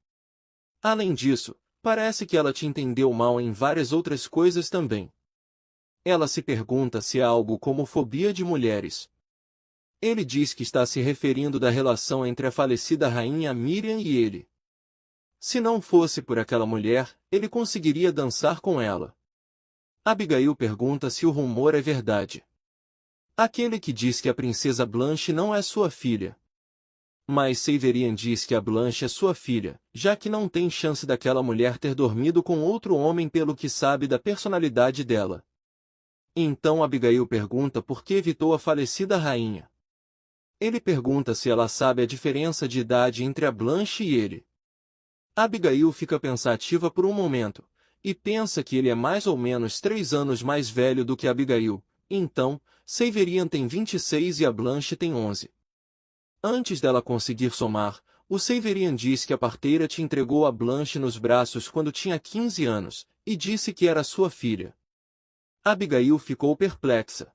Além disso, parece que ela te entendeu mal em várias outras coisas também. Ela se pergunta se há algo como fobia de mulheres. Ele diz que está se referindo da relação entre a falecida rainha Miriam e ele. Se não fosse por aquela mulher, ele conseguiria dançar com ela. Abigail pergunta se o rumor é verdade. Aquele que diz que a princesa Blanche não é sua filha. Mas Severian diz que a Blanche é sua filha, já que não tem chance daquela mulher ter dormido com outro homem pelo que sabe da personalidade dela. Então Abigail pergunta por que evitou a falecida rainha. Ele pergunta se ela sabe a diferença de idade entre a Blanche e ele. Abigail fica pensativa por um momento, e pensa que ele é mais ou menos 3 anos mais velho do que Abigail, então, Severian tem 26 e a Blanche tem 11. Antes dela conseguir somar, o Severian diz que a parteira te entregou a Blanche nos braços quando tinha 15 anos, e disse que era sua filha. Abigail ficou perplexa.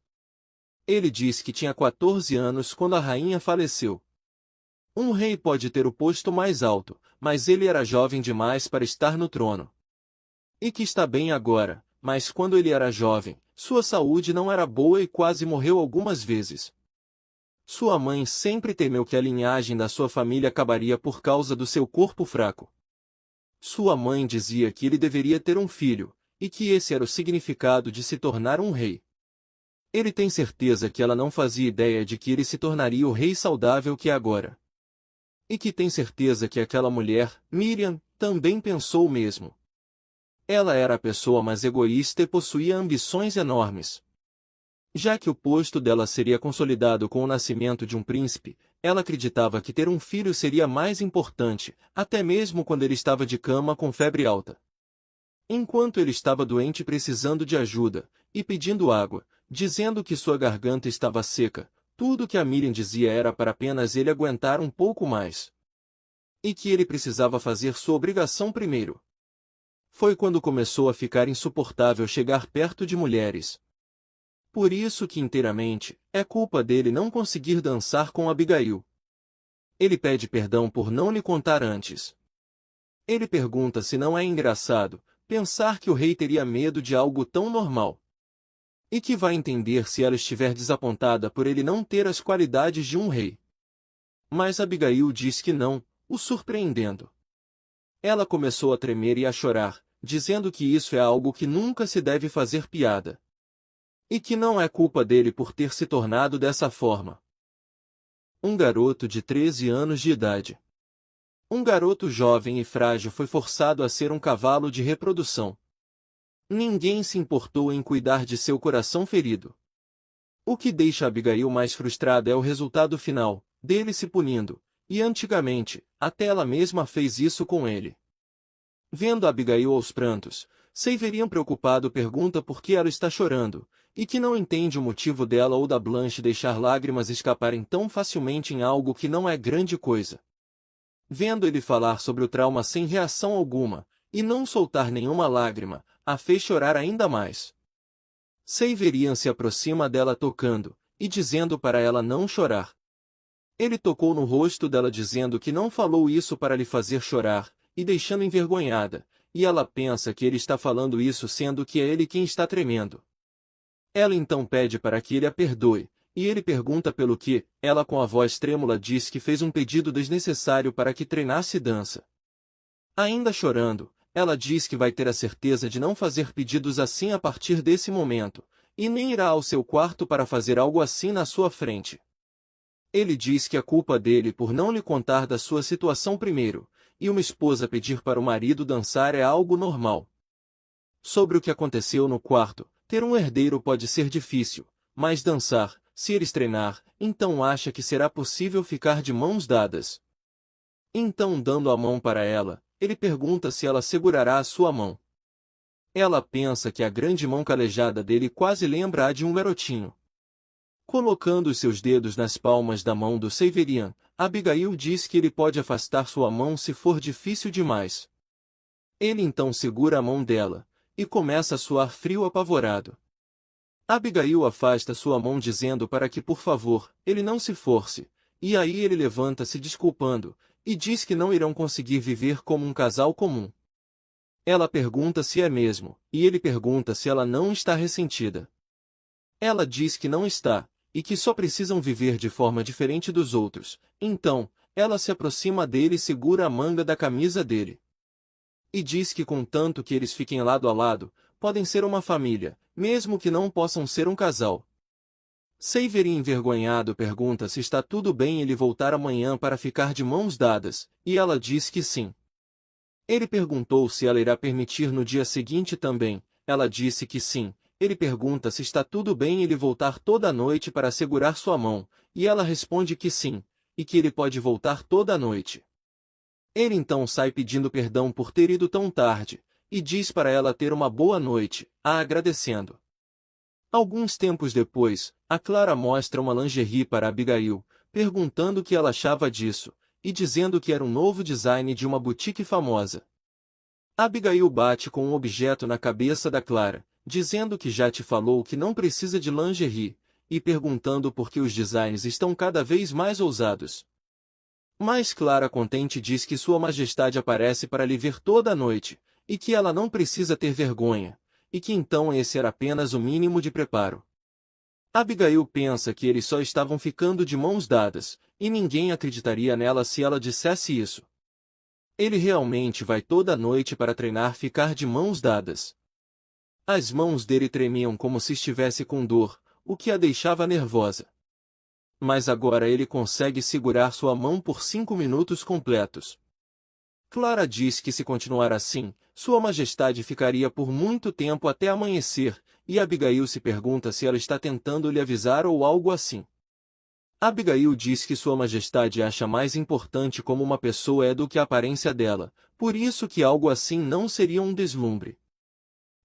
Ele disse que tinha 14 anos quando a rainha faleceu. Um rei pode ter o posto mais alto, mas ele era jovem demais para estar no trono. E que está bem agora, mas quando ele era jovem, sua saúde não era boa e quase morreu algumas vezes. Sua mãe sempre temeu que a linhagem da sua família acabaria por causa do seu corpo fraco. Sua mãe dizia que ele deveria ter um filho, e que esse era o significado de se tornar um rei. Ele tem certeza que ela não fazia ideia de que ele se tornaria o rei saudável que é agora. E que tem certeza que aquela mulher, Miriam, também pensou o mesmo. Ela era a pessoa mais egoísta e possuía ambições enormes. Já que o posto dela seria consolidado com o nascimento de um príncipe, ela acreditava que ter um filho seria mais importante, até mesmo quando ele estava de cama com febre alta. Enquanto ele estava doente precisando de ajuda, e pedindo água, dizendo que sua garganta estava seca, tudo que a Miriam dizia era para apenas ele aguentar um pouco mais. E que ele precisava fazer sua obrigação primeiro. Foi quando começou a ficar insuportável chegar perto de mulheres. Por isso que inteiramente, é culpa dele não conseguir dançar com Abigail. Ele pede perdão por não lhe contar antes. Ele pergunta se não é engraçado pensar que o rei teria medo de algo tão normal. E que vai entender se ela estiver desapontada por ele não ter as qualidades de um rei. Mas Abigail diz que não, o surpreendendo. Ela começou a tremer e a chorar, dizendo que isso é algo que nunca se deve fazer piada. E que não é culpa dele por ter se tornado dessa forma. Um garoto de 13 anos de idade. Um garoto jovem e frágil foi forçado a ser um cavalo de reprodução. Ninguém se importou em cuidar de seu coração ferido. O que deixa Abigail mais frustrada é o resultado final, dele se punindo, e antigamente, até ela mesma fez isso com ele. Vendo Abigail aos prantos, Severian preocupado pergunta por que ela está chorando, e que não entende o motivo dela ou da Blanche deixar lágrimas escaparem tão facilmente em algo que não é grande coisa. Vendo ele falar sobre o trauma sem reação alguma, e não soltar nenhuma lágrima, a fez chorar ainda mais. Severian se aproxima dela tocando, e dizendo para ela não chorar. Ele tocou no rosto dela dizendo que não falou isso para lhe fazer chorar, e deixando envergonhada, e ela pensa que ele está falando isso sendo que é ele quem está tremendo. Ela então pede para que ele a perdoe, e ele pergunta pelo que, ela com a voz trêmula diz que fez um pedido desnecessário para que treinasse dança. Ainda chorando, Ela diz que vai ter a certeza de não fazer pedidos assim a partir desse momento, e nem irá ao seu quarto para fazer algo assim na sua frente. Ele diz que a culpa dele por não lhe contar da sua situação primeiro, e uma esposa pedir para o marido dançar é algo normal. Sobre o que aconteceu no quarto, ter um herdeiro pode ser difícil, mas dançar, se eles treinar, então acha que será possível ficar de mãos dadas. Então, dando a mão para ela, ele pergunta se ela segurará a sua mão. Ela pensa que a grande mão calejada dele quase lembra a de um garotinho. Colocando os seus dedos nas palmas da mão do Severian, Abigail diz que ele pode afastar sua mão se for difícil demais. Ele então segura a mão dela, e começa a suar frio apavorado. Abigail afasta sua mão dizendo para que por favor, ele não se force, e aí ele levanta-se desculpando, e diz que não irão conseguir viver como um casal comum. Ela pergunta se é mesmo, e ele pergunta se ela não está ressentida. Ela diz que não está, e que só precisam viver de forma diferente dos outros. Então, ela se aproxima dele e segura a manga da camisa dele. E diz que contanto que eles fiquem lado a lado, podem ser uma família, mesmo que não possam ser um casal. Severin envergonhado pergunta se está tudo bem ele voltar amanhã para ficar de mãos dadas, e ela diz que sim. Ele perguntou se ela irá permitir no dia seguinte também, ela disse que sim. Ele pergunta se está tudo bem ele voltar toda a noite para segurar sua mão, e ela responde que sim, e que ele pode voltar toda a noite. Ele então sai pedindo perdão por ter ido tão tarde, e diz para ela ter uma boa noite, a agradecendo. Alguns tempos depois, a Clara mostra uma lingerie para Abigail, perguntando o que ela achava disso, e dizendo que era um novo design de uma boutique famosa. Abigail bate com um objeto na cabeça da Clara, dizendo que já te falou que não precisa de lingerie, e perguntando por que os designs estão cada vez mais ousados. Mas Clara contente diz que Sua Majestade aparece para lhe ver toda a noite, e que ela não precisa ter vergonha, e que então esse era apenas o mínimo de preparo. Abigail pensa que eles só estavam ficando de mãos dadas, e ninguém acreditaria nela se ela dissesse isso. Ele realmente vai toda a noite para treinar ficar de mãos dadas. As mãos dele tremiam como se estivesse com dor, o que a deixava nervosa. Mas agora ele consegue segurar sua mão por 5 minutos completos. Clara diz que se continuar assim, Sua Majestade ficaria por muito tempo até amanhecer, e Abigail se pergunta se ela está tentando lhe avisar ou algo assim. Abigail diz que Sua Majestade acha mais importante como uma pessoa é do que a aparência dela, por isso que algo assim não seria um deslumbre.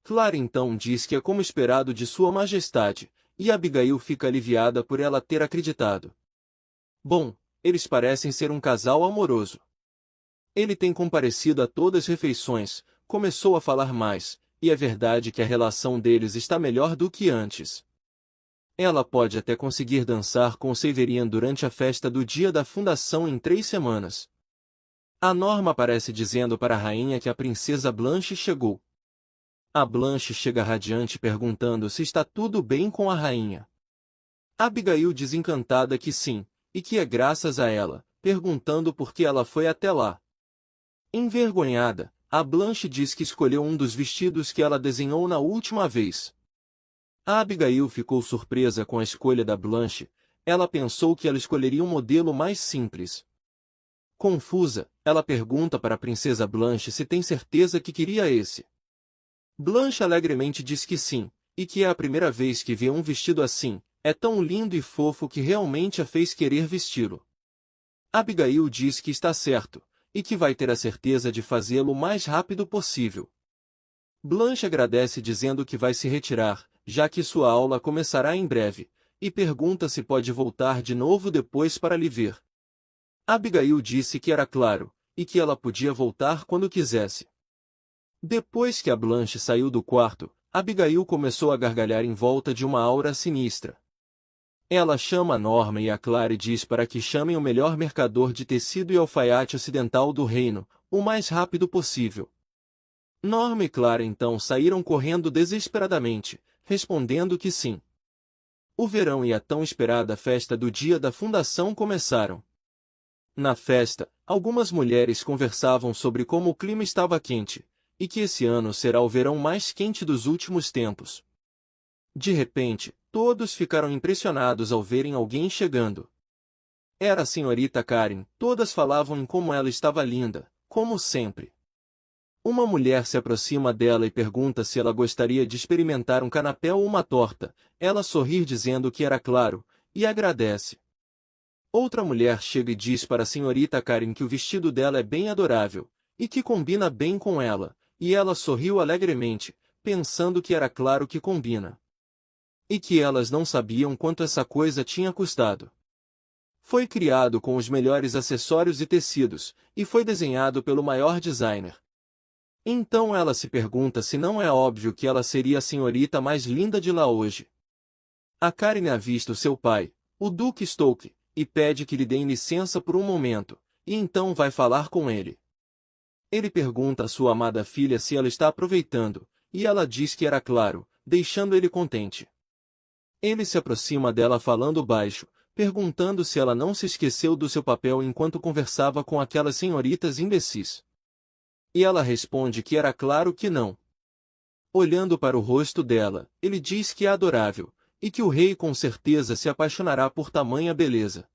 Clara então diz que é como esperado de Sua Majestade, e Abigail fica aliviada por ela ter acreditado. Bom, eles parecem ser um casal amoroso. Ele tem comparecido a todas as refeições, começou a falar mais, e é verdade que a relação deles está melhor do que antes. Ela pode até conseguir dançar com Severian durante a festa do dia da fundação em 3 semanas. A Norma aparece dizendo para a rainha que a princesa Blanche chegou. A Blanche chega radiante perguntando se está tudo bem com a rainha. Abigail diz encantada que sim, e que é graças a ela, perguntando por que ela foi até lá. Envergonhada, a Blanche diz que escolheu um dos vestidos que ela desenhou na última vez. A Abigail ficou surpresa com a escolha da Blanche, ela pensou que ela escolheria um modelo mais simples. Confusa, ela pergunta para a princesa Blanche se tem certeza que queria esse. Blanche alegremente diz que sim, e que é a primeira vez que vê um vestido assim, é tão lindo e fofo que realmente a fez querer vesti-lo. Abigail diz que está certo, e que vai ter a certeza de fazê-lo o mais rápido possível. Blanche agradece dizendo que vai se retirar, já que sua aula começará em breve, e pergunta se pode voltar de novo depois para lhe ver. Abigail disse que era claro, e que ela podia voltar quando quisesse. Depois que a Blanche saiu do quarto, Abigail começou a gargalhar em volta de uma aura sinistra. Ela chama a Norma e a Clara e diz para que chamem o melhor mercador de tecido e alfaiate ocidental do reino, o mais rápido possível. Norma e Clara então saíram correndo desesperadamente, respondendo que sim. O verão e a tão esperada festa do dia da fundação começaram. Na festa, algumas mulheres conversavam sobre como o clima estava quente, e que esse ano será o verão mais quente dos últimos tempos. De repente, todos ficaram impressionados ao verem alguém chegando. Era a senhorita Karen, todas falavam em como ela estava linda, como sempre. Uma mulher se aproxima dela e pergunta se ela gostaria de experimentar um canapé ou uma torta, ela sorri dizendo que era claro, e agradece. Outra mulher chega e diz para a senhorita Karen que o vestido dela é bem adorável, e que combina bem com ela, e ela sorriu alegremente, pensando que era claro que combina. E que elas não sabiam quanto essa coisa tinha custado. Foi criado com os melhores acessórios e tecidos, e foi desenhado pelo maior designer. Então ela se pergunta se não é óbvio que ela seria a senhorita mais linda de lá hoje. A Karen avista o seu pai, o Duque Stoke, e pede que lhe deem licença por um momento, e então vai falar com ele. Ele pergunta à sua amada filha se ela está aproveitando, e ela diz que era claro, deixando ele contente. Ele se aproxima dela falando baixo, perguntando se ela não se esqueceu do seu papel enquanto conversava com aquelas senhoritas imbecis. E ela responde que era claro que não. Olhando para o rosto dela, ele diz que é adorável, e que o rei com certeza se apaixonará por tamanha beleza.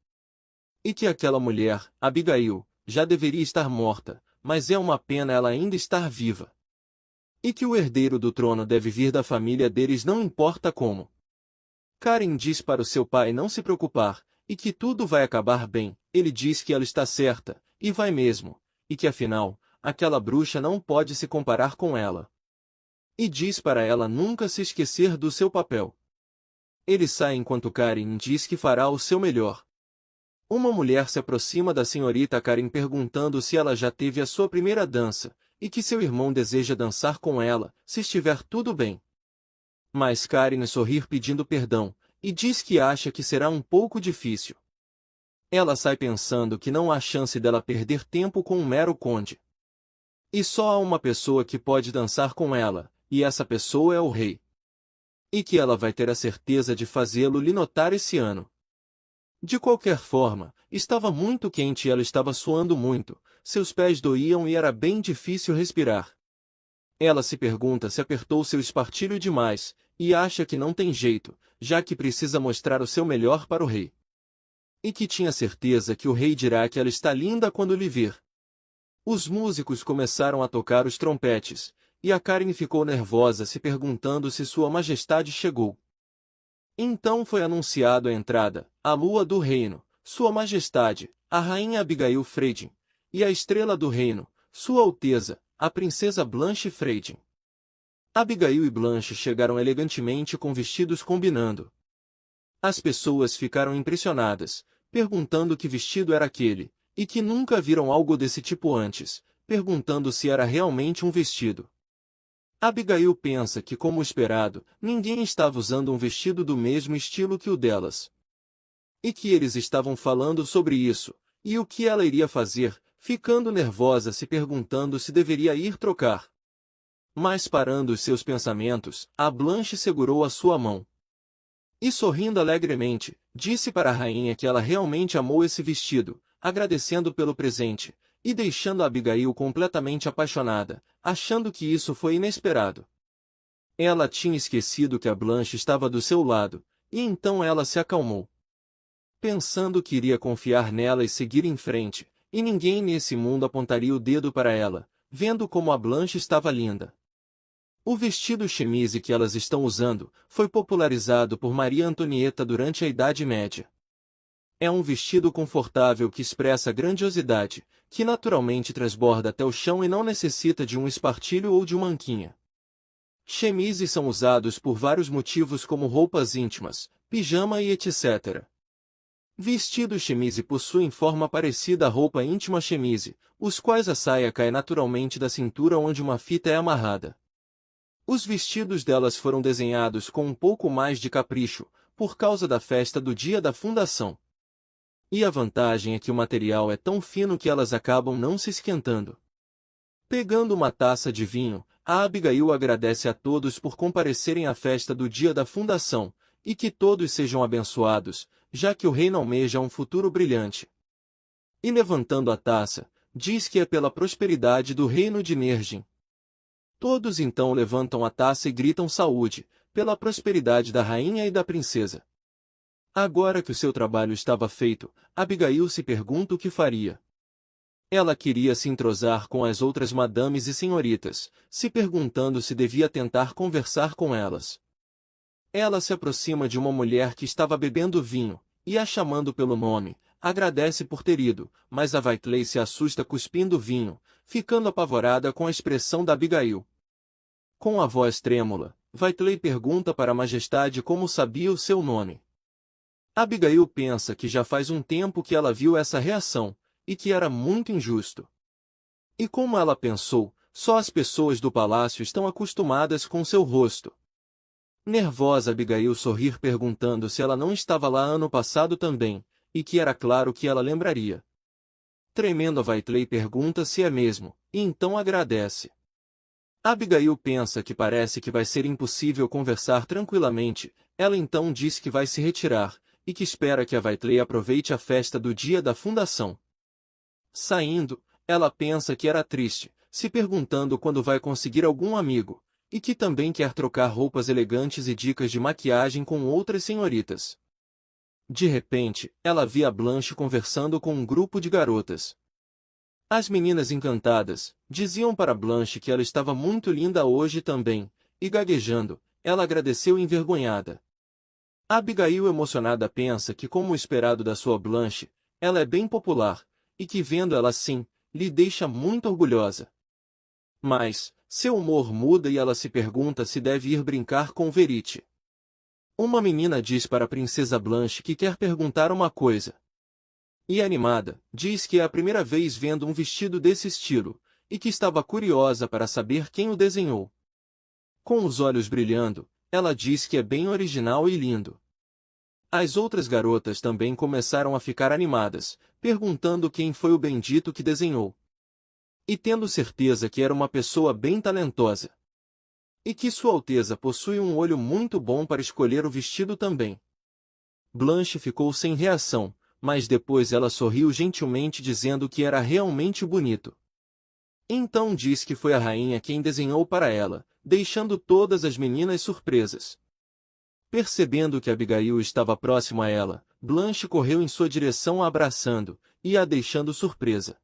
E que aquela mulher, Abigail, já deveria estar morta, mas é uma pena ela ainda estar viva. E que o herdeiro do trono deve vir da família deles não importa como. Karen diz para o seu pai não se preocupar, e que tudo vai acabar bem. Ele diz que ela está certa, e vai mesmo, e que afinal, aquela bruxa não pode se comparar com ela. E diz para ela nunca se esquecer do seu papel. Ele sai enquanto Karen diz que fará o seu melhor. Uma mulher se aproxima da senhorita Karen perguntando se ela já teve a sua primeira dança, e que seu irmão deseja dançar com ela, se estiver tudo bem. Mas Karen sorri pedindo perdão, e diz que acha que será um pouco difícil. Ela sai pensando que não há chance dela perder tempo com um mero conde. E só há uma pessoa que pode dançar com ela, e essa pessoa é o rei. E que ela vai ter a certeza de fazê-lo lhe notar esse ano. De qualquer forma, estava muito quente e ela estava suando muito, seus pés doíam e era bem difícil respirar. Ela se pergunta se apertou seu espartilho demais, e acha que não tem jeito, já que precisa mostrar o seu melhor para o rei. E que tinha certeza que o rei dirá que ela está linda quando lhe vir. Os músicos começaram a tocar os trompetes, e a Karen ficou nervosa se perguntando se Sua Majestade chegou. Então foi anunciado a entrada, a lua do reino, Sua Majestade, a Rainha Abigail Freydin, e a estrela do reino, Sua Alteza, a Princesa Blanche Freydin. Abigail e Blanche chegaram elegantemente com vestidos combinando. As pessoas ficaram impressionadas, perguntando que vestido era aquele, e que nunca viram algo desse tipo antes, perguntando se era realmente um vestido. Abigail pensa que, como esperado, ninguém estava usando um vestido do mesmo estilo que o delas. E que eles estavam falando sobre isso, e o que ela iria fazer, ficando nervosa se perguntando se deveria ir trocar. Mas parando os seus pensamentos, a Blanche segurou a sua mão. E sorrindo alegremente, disse para a rainha que ela realmente amou esse vestido, agradecendo pelo presente, e deixando Abigail completamente apaixonada, achando que isso foi inesperado. Ela tinha esquecido que a Blanche estava do seu lado, e então ela se acalmou. Pensando que iria confiar nela e seguir em frente, e ninguém nesse mundo apontaria o dedo para ela, vendo como a Blanche estava linda. O vestido chemise que elas estão usando foi popularizado por Maria Antonieta durante a Idade Média. É um vestido confortável que expressa grandiosidade, que naturalmente transborda até o chão e não necessita de um espartilho ou de uma anquinha. Chemises são usados por vários motivos como roupas íntimas, pijama e etc. Vestido chemise possuem forma parecida à roupa íntima chemise, os quais a saia cai naturalmente da cintura onde uma fita é amarrada. Os vestidos delas foram desenhados com um pouco mais de capricho, por causa da festa do dia da fundação. E a vantagem é que o material é tão fino que elas acabam não se esquentando. Pegando uma taça de vinho, a Abigail agradece a todos por comparecerem à festa do dia da fundação, e que todos sejam abençoados, já que o reino almeja um futuro brilhante. E levantando a taça, diz que é pela prosperidade do reino de Nergin. Todos então levantam a taça e gritam saúde, pela prosperidade da rainha e da princesa. Agora que o seu trabalho estava feito, Abigail se pergunta o que faria. Ela queria se entrosar com as outras madames e senhoritas, se perguntando se devia tentar conversar com elas. Ela se aproxima de uma mulher que estava bebendo vinho, e a chamando pelo nome, agradece por ter ido, mas a Whiteley se assusta cuspindo vinho, ficando apavorada com a expressão da Abigail. Com a voz trêmula, Whiteley pergunta para a majestade como sabia o seu nome. Abigail pensa que já faz um tempo que ela viu essa reação, e que era muito injusto. E como ela pensou, só as pessoas do palácio estão acostumadas com seu rosto. Nervosa, Abigail sorrir perguntando se ela não estava lá ano passado também, e que era claro que ela lembraria. Tremendo, a Whiteley pergunta se é mesmo, e então agradece. Abigail pensa que parece que vai ser impossível conversar tranquilamente, ela então diz que vai se retirar, e que espera que a Whiteley aproveite a festa do dia da fundação. Saindo, ela pensa que era triste, se perguntando quando vai conseguir algum amigo, e que também quer trocar roupas elegantes e dicas de maquiagem com outras senhoritas. De repente, ela vê a Blanche conversando com um grupo de garotas. As meninas encantadas diziam para Blanche que ela estava muito linda hoje também, e gaguejando, ela agradeceu envergonhada. Abigail, emocionada, pensa que, como o esperado da sua Blanche, ela é bem popular, e que vendo ela assim, lhe deixa muito orgulhosa. Mas, seu humor muda e ela se pergunta se deve ir brincar com Verite. Uma menina diz para a princesa Blanche que quer perguntar uma coisa. E animada, diz que é a primeira vez vendo um vestido desse estilo, e que estava curiosa para saber quem o desenhou. Com os olhos brilhando, ela diz que é bem original e lindo. As outras garotas também começaram a ficar animadas, perguntando quem foi o bendito que desenhou. E tendo certeza que era uma pessoa bem talentosa. E que Sua Alteza possui um olho muito bom para escolher o vestido também. Blanche ficou sem reação, mas depois ela sorriu gentilmente dizendo que era realmente bonito. Então diz que foi a rainha quem desenhou para ela, deixando todas as meninas surpresas. Percebendo que Abigail estava próximo a ela, Blanche correu em sua direção a abraçando, e a deixando surpresa.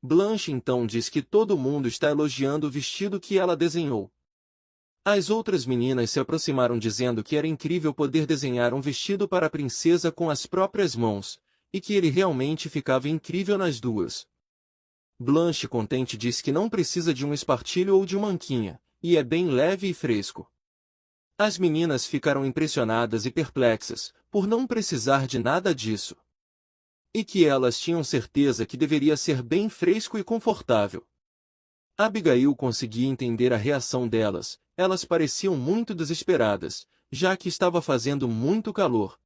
Blanche então diz que todo mundo está elogiando o vestido que ela desenhou. As outras meninas se aproximaram dizendo que era incrível poder desenhar um vestido para a princesa com as próprias mãos, e que ele realmente ficava incrível nas duas. Blanche, contente, diz que não precisa de um espartilho ou de uma anquinha, e é bem leve e fresco. As meninas ficaram impressionadas e perplexas, por não precisar de nada disso. E que elas tinham certeza que deveria ser bem fresco e confortável. Abigail conseguia entender a reação delas, elas pareciam muito desesperadas, já que estava fazendo muito calor.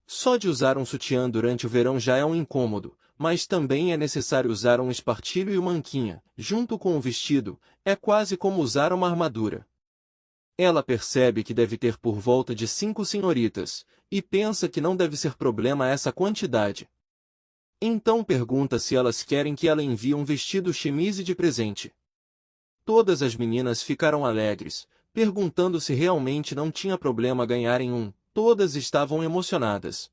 Só de usar um sutiã durante o verão já é um incômodo, mas também é necessário usar um espartilho e uma anquinha, junto com o vestido, é quase como usar uma armadura. Ela percebe que deve ter por volta de 5 senhoritas, e pensa que não deve ser problema essa quantidade. Então pergunta se elas querem que ela envie um vestido chemise de presente. Todas as meninas ficaram alegres, perguntando se realmente não tinha problema ganharem um, todas estavam emocionadas.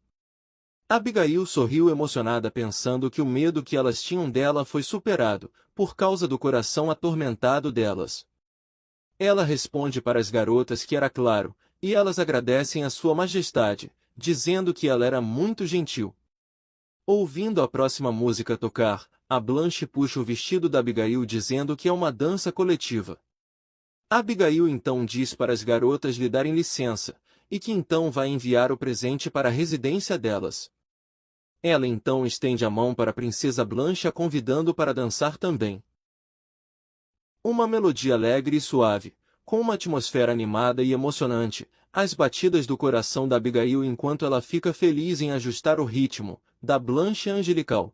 Abigail sorriu emocionada pensando que o medo que elas tinham dela foi superado, por causa do coração atormentado delas. Ela responde para as garotas que era claro, e elas agradecem a sua majestade, dizendo que ela era muito gentil. Ouvindo a próxima música tocar, a Blanche puxa o vestido da Abigail dizendo que é uma dança coletiva. Abigail então diz para as garotas lhe darem licença, e que então vai enviar o presente para a residência delas. Ela então estende a mão para a princesa Blanche a convidando para dançar também. Uma melodia alegre e suave, com uma atmosfera animada e emocionante, as batidas do coração da Abigail enquanto ela fica feliz em ajustar o ritmo, da Blanche angelical.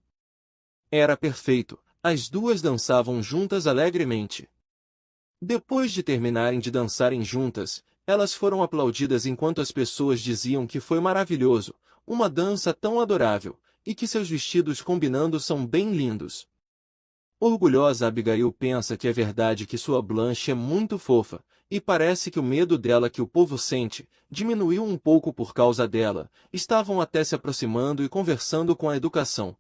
Era perfeito, as duas dançavam juntas alegremente. Depois de terminarem de dançarem juntas, elas foram aplaudidas enquanto as pessoas diziam que foi maravilhoso, uma dança tão adorável, e que seus vestidos combinando são bem lindos. Orgulhosa, Abigail pensa que é verdade que sua Blanche é muito fofa, e parece que o medo dela que o povo sente diminuiu um pouco por causa dela. Estavam até se aproximando e conversando com a educação.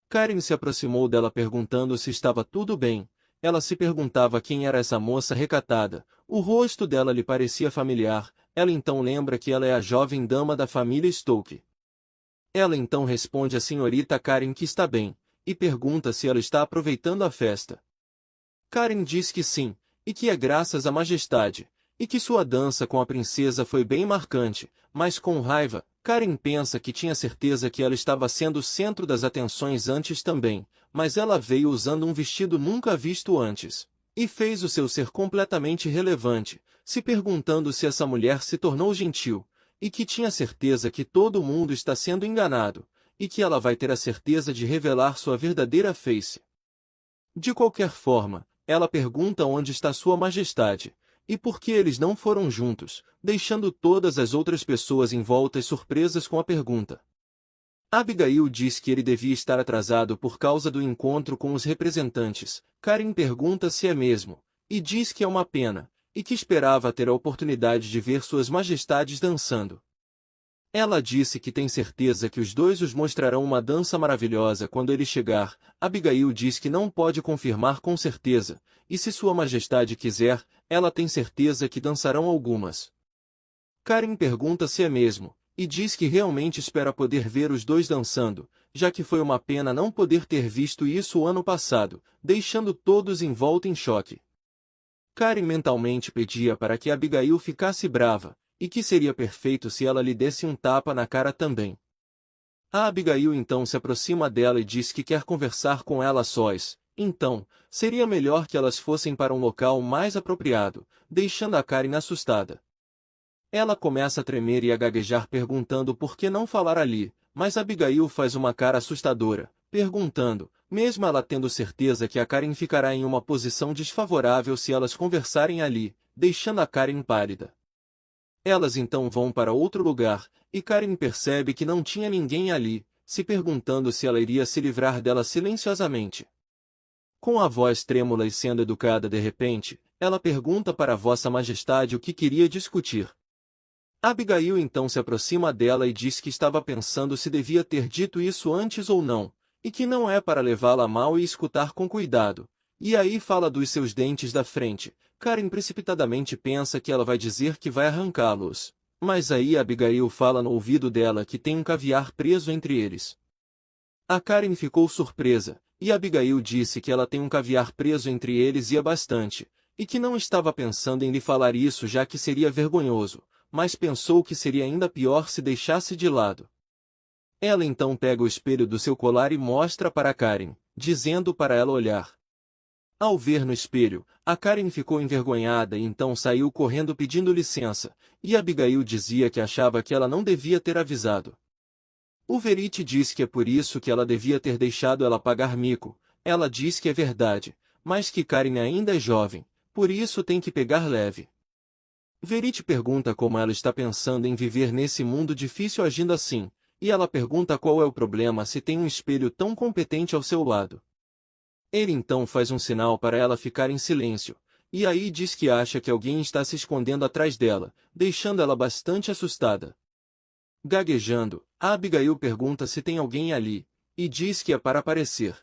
Karen se aproximou dela perguntando se estava tudo bem. Ela se perguntava quem era essa moça recatada. O rosto dela lhe parecia familiar. Ela então lembra que ela é a jovem dama da família Stoke. Ela então responde à senhorita Karen que está bem, e pergunta se ela está aproveitando a festa. Karen diz que sim, e que é graças à majestade, e que sua dança com a princesa foi bem marcante, mas com raiva, Karen pensa que tinha certeza que ela estava sendo o centro das atenções antes também, mas ela veio usando um vestido nunca visto antes, e fez o seu ser completamente relevante, se perguntando se essa mulher se tornou gentil, e que tinha certeza que todo mundo está sendo enganado, e que ela vai ter a certeza de revelar sua verdadeira face. De qualquer forma, ela pergunta onde está Sua Majestade, e por que eles não foram juntos, deixando todas as outras pessoas em volta surpresas com a pergunta. Abigail diz que ele devia estar atrasado por causa do encontro com os representantes. Karen pergunta se é mesmo, e diz que é uma pena, e que esperava ter a oportunidade de ver Suas Majestades dançando. Ela disse que tem certeza que os dois os mostrarão uma dança maravilhosa quando ele chegar. Abigail diz que não pode confirmar com certeza, e se Sua Majestade quiser, ela tem certeza que dançarão algumas. Karen pergunta se é mesmo, e diz que realmente espera poder ver os dois dançando, já que foi uma pena não poder ter visto isso o ano passado, deixando todos em volta em choque. Karen mentalmente pedia para que Abigail ficasse brava, e que seria perfeito se ela lhe desse um tapa na cara também. A Abigail então se aproxima dela e diz que quer conversar com ela a sós, então, seria melhor que elas fossem para um local mais apropriado, deixando a Karen assustada. Ela começa a tremer e a gaguejar perguntando por que não falar ali, mas Abigail faz uma cara assustadora, perguntando, mesmo ela tendo certeza que a Karen ficará em uma posição desfavorável se elas conversarem ali, deixando a Karen pálida. Elas então vão para outro lugar, e Karen percebe que não tinha ninguém ali, se perguntando se ela iria se livrar dela silenciosamente. Com a voz trêmula e sendo educada de repente, ela pergunta para Vossa Majestade o que queria discutir. Abigail então se aproxima dela e diz que estava pensando se devia ter dito isso antes ou não, e que não é para levá-la a mal e escutar com cuidado. E aí fala dos seus dentes da frente. Karen precipitadamente pensa que ela vai dizer que vai arrancá-los. Mas aí Abigail fala no ouvido dela que tem um caviar preso entre eles. A Karen ficou surpresa, e Abigail disse que ela tem um caviar preso entre eles e é bastante, e que não estava pensando em lhe falar isso já que seria vergonhoso, mas pensou que seria ainda pior se deixasse de lado. Ela então pega o espelho do seu colar e mostra para Karen, dizendo para ela olhar. Ao ver no espelho, a Karen ficou envergonhada e então saiu correndo pedindo licença, e Abigail dizia que achava que ela não devia ter avisado. O Verite diz que é por isso que ela devia ter deixado ela pagar mico. Ela diz que é verdade, mas que Karen ainda é jovem, por isso tem que pegar leve. Verite pergunta como ela está pensando em viver nesse mundo difícil agindo assim, e ela pergunta qual é o problema se tem um espelho tão competente ao seu lado. Ele então faz um sinal para ela ficar em silêncio, e aí diz que acha que alguém está se escondendo atrás dela, deixando ela bastante assustada. Gaguejando, a Abigail pergunta se tem alguém ali, e diz que é para aparecer.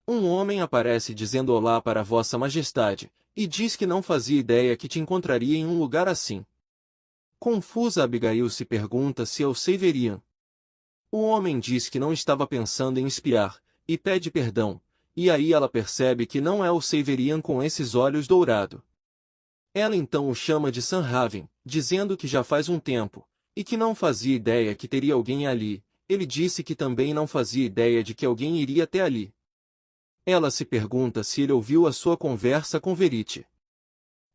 Um homem aparece dizendo olá para Vossa Majestade, e diz que não fazia ideia que te encontraria em um lugar assim. Confusa, Abigail se pergunta se é o Severian. O homem diz que não estava pensando em espiar, e pede perdão, e aí ela percebe que não é o Severian com esses olhos dourados. Ela então o chama de Sanhaven, dizendo que já faz um tempo, e que não fazia ideia que teria alguém ali. Ele disse que também não fazia ideia de que alguém iria até ali. Ela se pergunta se ele ouviu a sua conversa com Verite.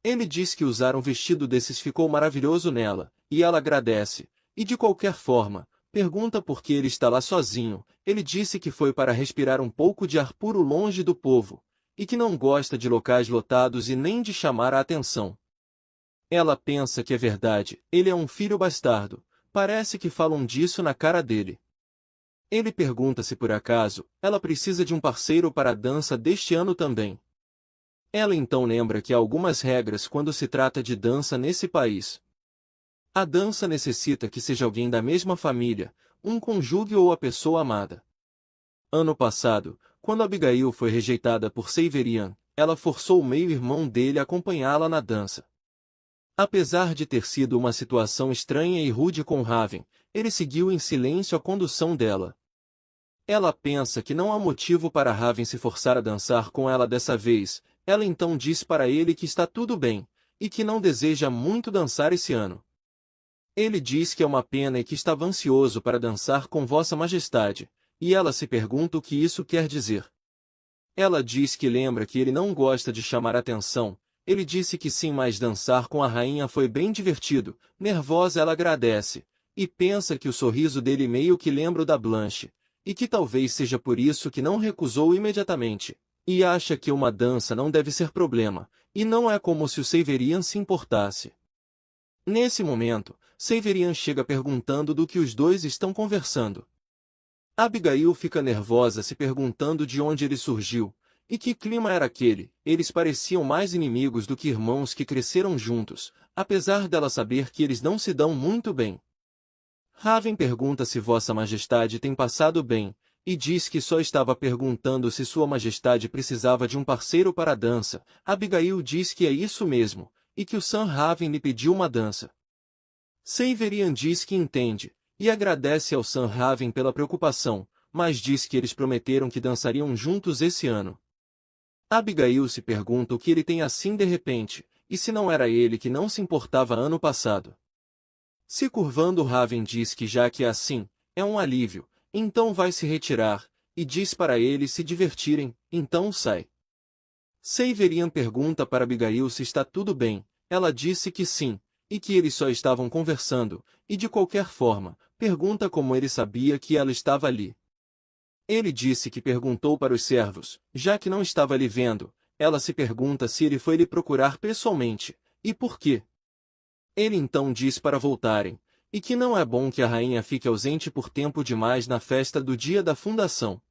Ele diz que usar um vestido desses ficou maravilhoso nela, e ela agradece, e de qualquer forma, pergunta por que ele está lá sozinho. Ele disse que foi para respirar um pouco de ar puro longe do povo, e que não gosta de locais lotados e nem de chamar a atenção. Ela pensa que é verdade, ele é um filho bastardo, parece que falam disso na cara dele. Ele pergunta se por acaso, ela precisa de um parceiro para a dança deste ano também. Ela então lembra que há algumas regras quando se trata de dança nesse país. A dança necessita que seja alguém da mesma família, um cônjuge ou a pessoa amada. Ano passado, quando Abigail foi rejeitada por Severian, ela forçou o meio-irmão dele a acompanhá-la na dança. Apesar de ter sido uma situação estranha e rude com Raven, ele seguiu em silêncio a condução dela. Ela pensa que não há motivo para Raven se forçar a dançar com ela dessa vez. Ela então diz para ele que está tudo bem, e que não deseja muito dançar esse ano. Ele diz que é uma pena e que estava ansioso para dançar com Vossa Majestade, e ela se pergunta o que isso quer dizer. Ela diz que lembra que ele não gosta de chamar atenção. Ele disse que sim, mas dançar com a rainha foi bem divertido. Nervosa, ela agradece, e pensa que o sorriso dele meio que lembra o da Blanche, e que talvez seja por isso que não recusou imediatamente. E acha que uma dança não deve ser problema, e não é como se o Severian se importasse. Nesse momento, Severian chega perguntando do que os dois estão conversando. Abigail fica nervosa se perguntando de onde ele surgiu, e que clima era aquele. Eles pareciam mais inimigos do que irmãos que cresceram juntos, apesar dela saber que eles não se dão muito bem. Raven pergunta se Vossa Majestade tem passado bem, e diz que só estava perguntando se Sua Majestade precisava de um parceiro para a dança. Abigail diz que é isso mesmo, e que o Sir Raven lhe pediu uma dança. Severian diz que entende, e agradece ao Sir Raven pela preocupação, mas diz que eles prometeram que dançariam juntos esse ano. Abigail se pergunta o que ele tem assim de repente, e se não era ele que não se importava ano passado. Se curvando, Raven diz que já que é assim, é um alívio, então vai se retirar, e diz para eles se divertirem, então sai. Severian pergunta para Abigail se está tudo bem. Ela disse que sim, e que eles só estavam conversando, e de qualquer forma, pergunta como ele sabia que ela estava ali. Ele disse que perguntou para os servos, já que não estava lhe vendo. Ela se pergunta se ele foi lhe procurar pessoalmente, e por quê. Ele então diz para voltarem, e que não é bom que a rainha fique ausente por tempo demais na festa do dia da fundação.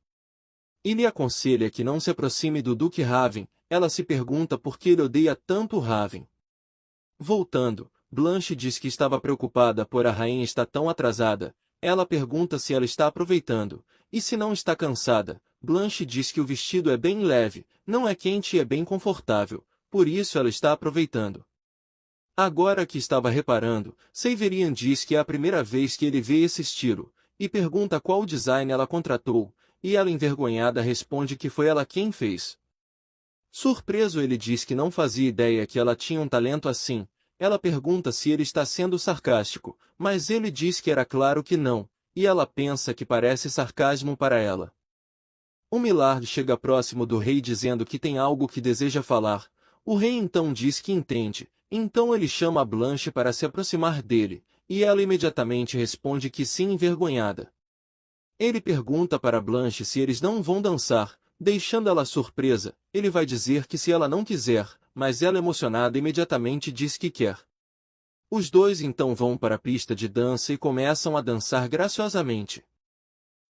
E lhe aconselha que não se aproxime do Duque Raven. Ela se pergunta por que ele odeia tanto Raven. Voltando, Blanche diz que estava preocupada por a rainha estar tão atrasada. Ela pergunta se ela está aproveitando, e se não está cansada. Blanche diz que o vestido é bem leve, não é quente e é bem confortável, por isso ela está aproveitando. Agora que estava reparando, Severian diz que é a primeira vez que ele vê esse estilo, e pergunta qual design ela contratou, e ela envergonhada responde que foi ela quem fez. Surpreso, ele diz que não fazia ideia que ela tinha um talento assim. Ela pergunta se ele está sendo sarcástico, mas ele diz que era claro que não, e ela pensa que parece sarcasmo para ela. O Millard chega próximo do rei dizendo que tem algo que deseja falar. O rei então diz que entende, então ele chama a Blanche para se aproximar dele, e ela imediatamente responde que sim, envergonhada. Ele pergunta para Blanche se eles não vão dançar, deixando ela surpresa. Ele vai dizer que se ela não quiser, mas ela emocionada imediatamente diz que quer. Os dois então vão para a pista de dança e começam a dançar graciosamente.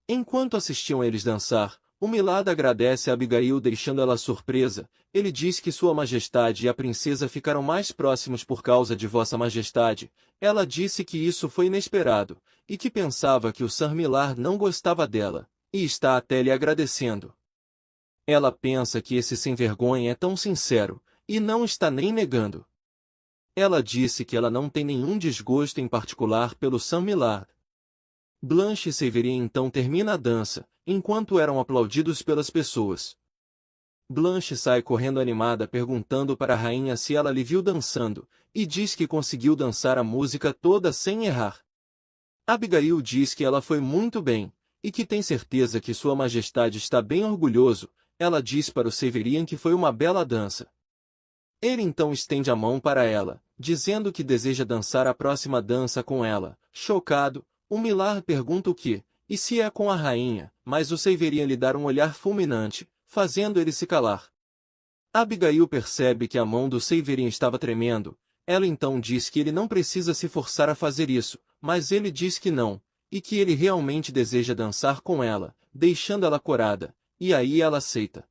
Enquanto assistiam eles dançar, o Millard agradece a Abigail deixando ela surpresa. Ele diz que Sua Majestade e a princesa ficaram mais próximos por causa de Vossa Majestade. Ela disse que isso foi inesperado, e que pensava que o Sir Millard não gostava dela, e está até lhe agradecendo. Ela pensa que esse sem-vergonha é tão sincero, e não está nem negando. Ela disse que ela não tem nenhum desgosto em particular pelo Sir Millard. Blanche e Severian então termina a dança, enquanto eram aplaudidos pelas pessoas. Blanche sai correndo animada perguntando para a rainha se ela lhe viu dançando, e diz que conseguiu dançar a música toda sem errar. Abigail diz que ela foi muito bem, e que tem certeza que Sua Majestade está bem orgulhoso. Ela diz para o Severian que foi uma bela dança. Ele então estende a mão para ela, dizendo que deseja dançar a próxima dança com ela. Chocado, o Millard pergunta o que, e se é com a rainha, mas o Severian lhe dá um olhar fulminante, fazendo ele se calar. Abigail percebe que a mão do Severian estava tremendo. Ela então diz que ele não precisa se forçar a fazer isso, mas ele diz que não, e que ele realmente deseja dançar com ela, deixando ela corada, e aí ela aceita.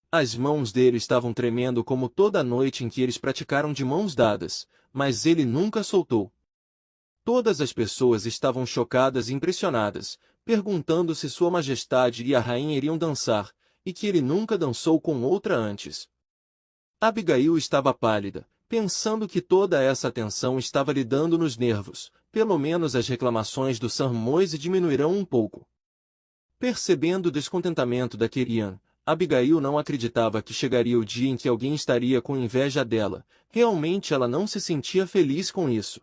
As mãos dele estavam tremendo como toda a noite em que eles praticaram de mãos dadas, mas ele nunca soltou. Todas as pessoas estavam chocadas e impressionadas, perguntando se Sua Majestade e a rainha iriam dançar, e que ele nunca dançou com outra antes. Abigail estava pálida, pensando que toda essa atenção estava lhe dando nos nervos. Pelo menos as reclamações do Sr. Moise diminuirão um pouco. Percebendo o descontentamento da Querian, Abigail não acreditava que chegaria o dia em que alguém estaria com inveja dela. Realmente ela não se sentia feliz com isso.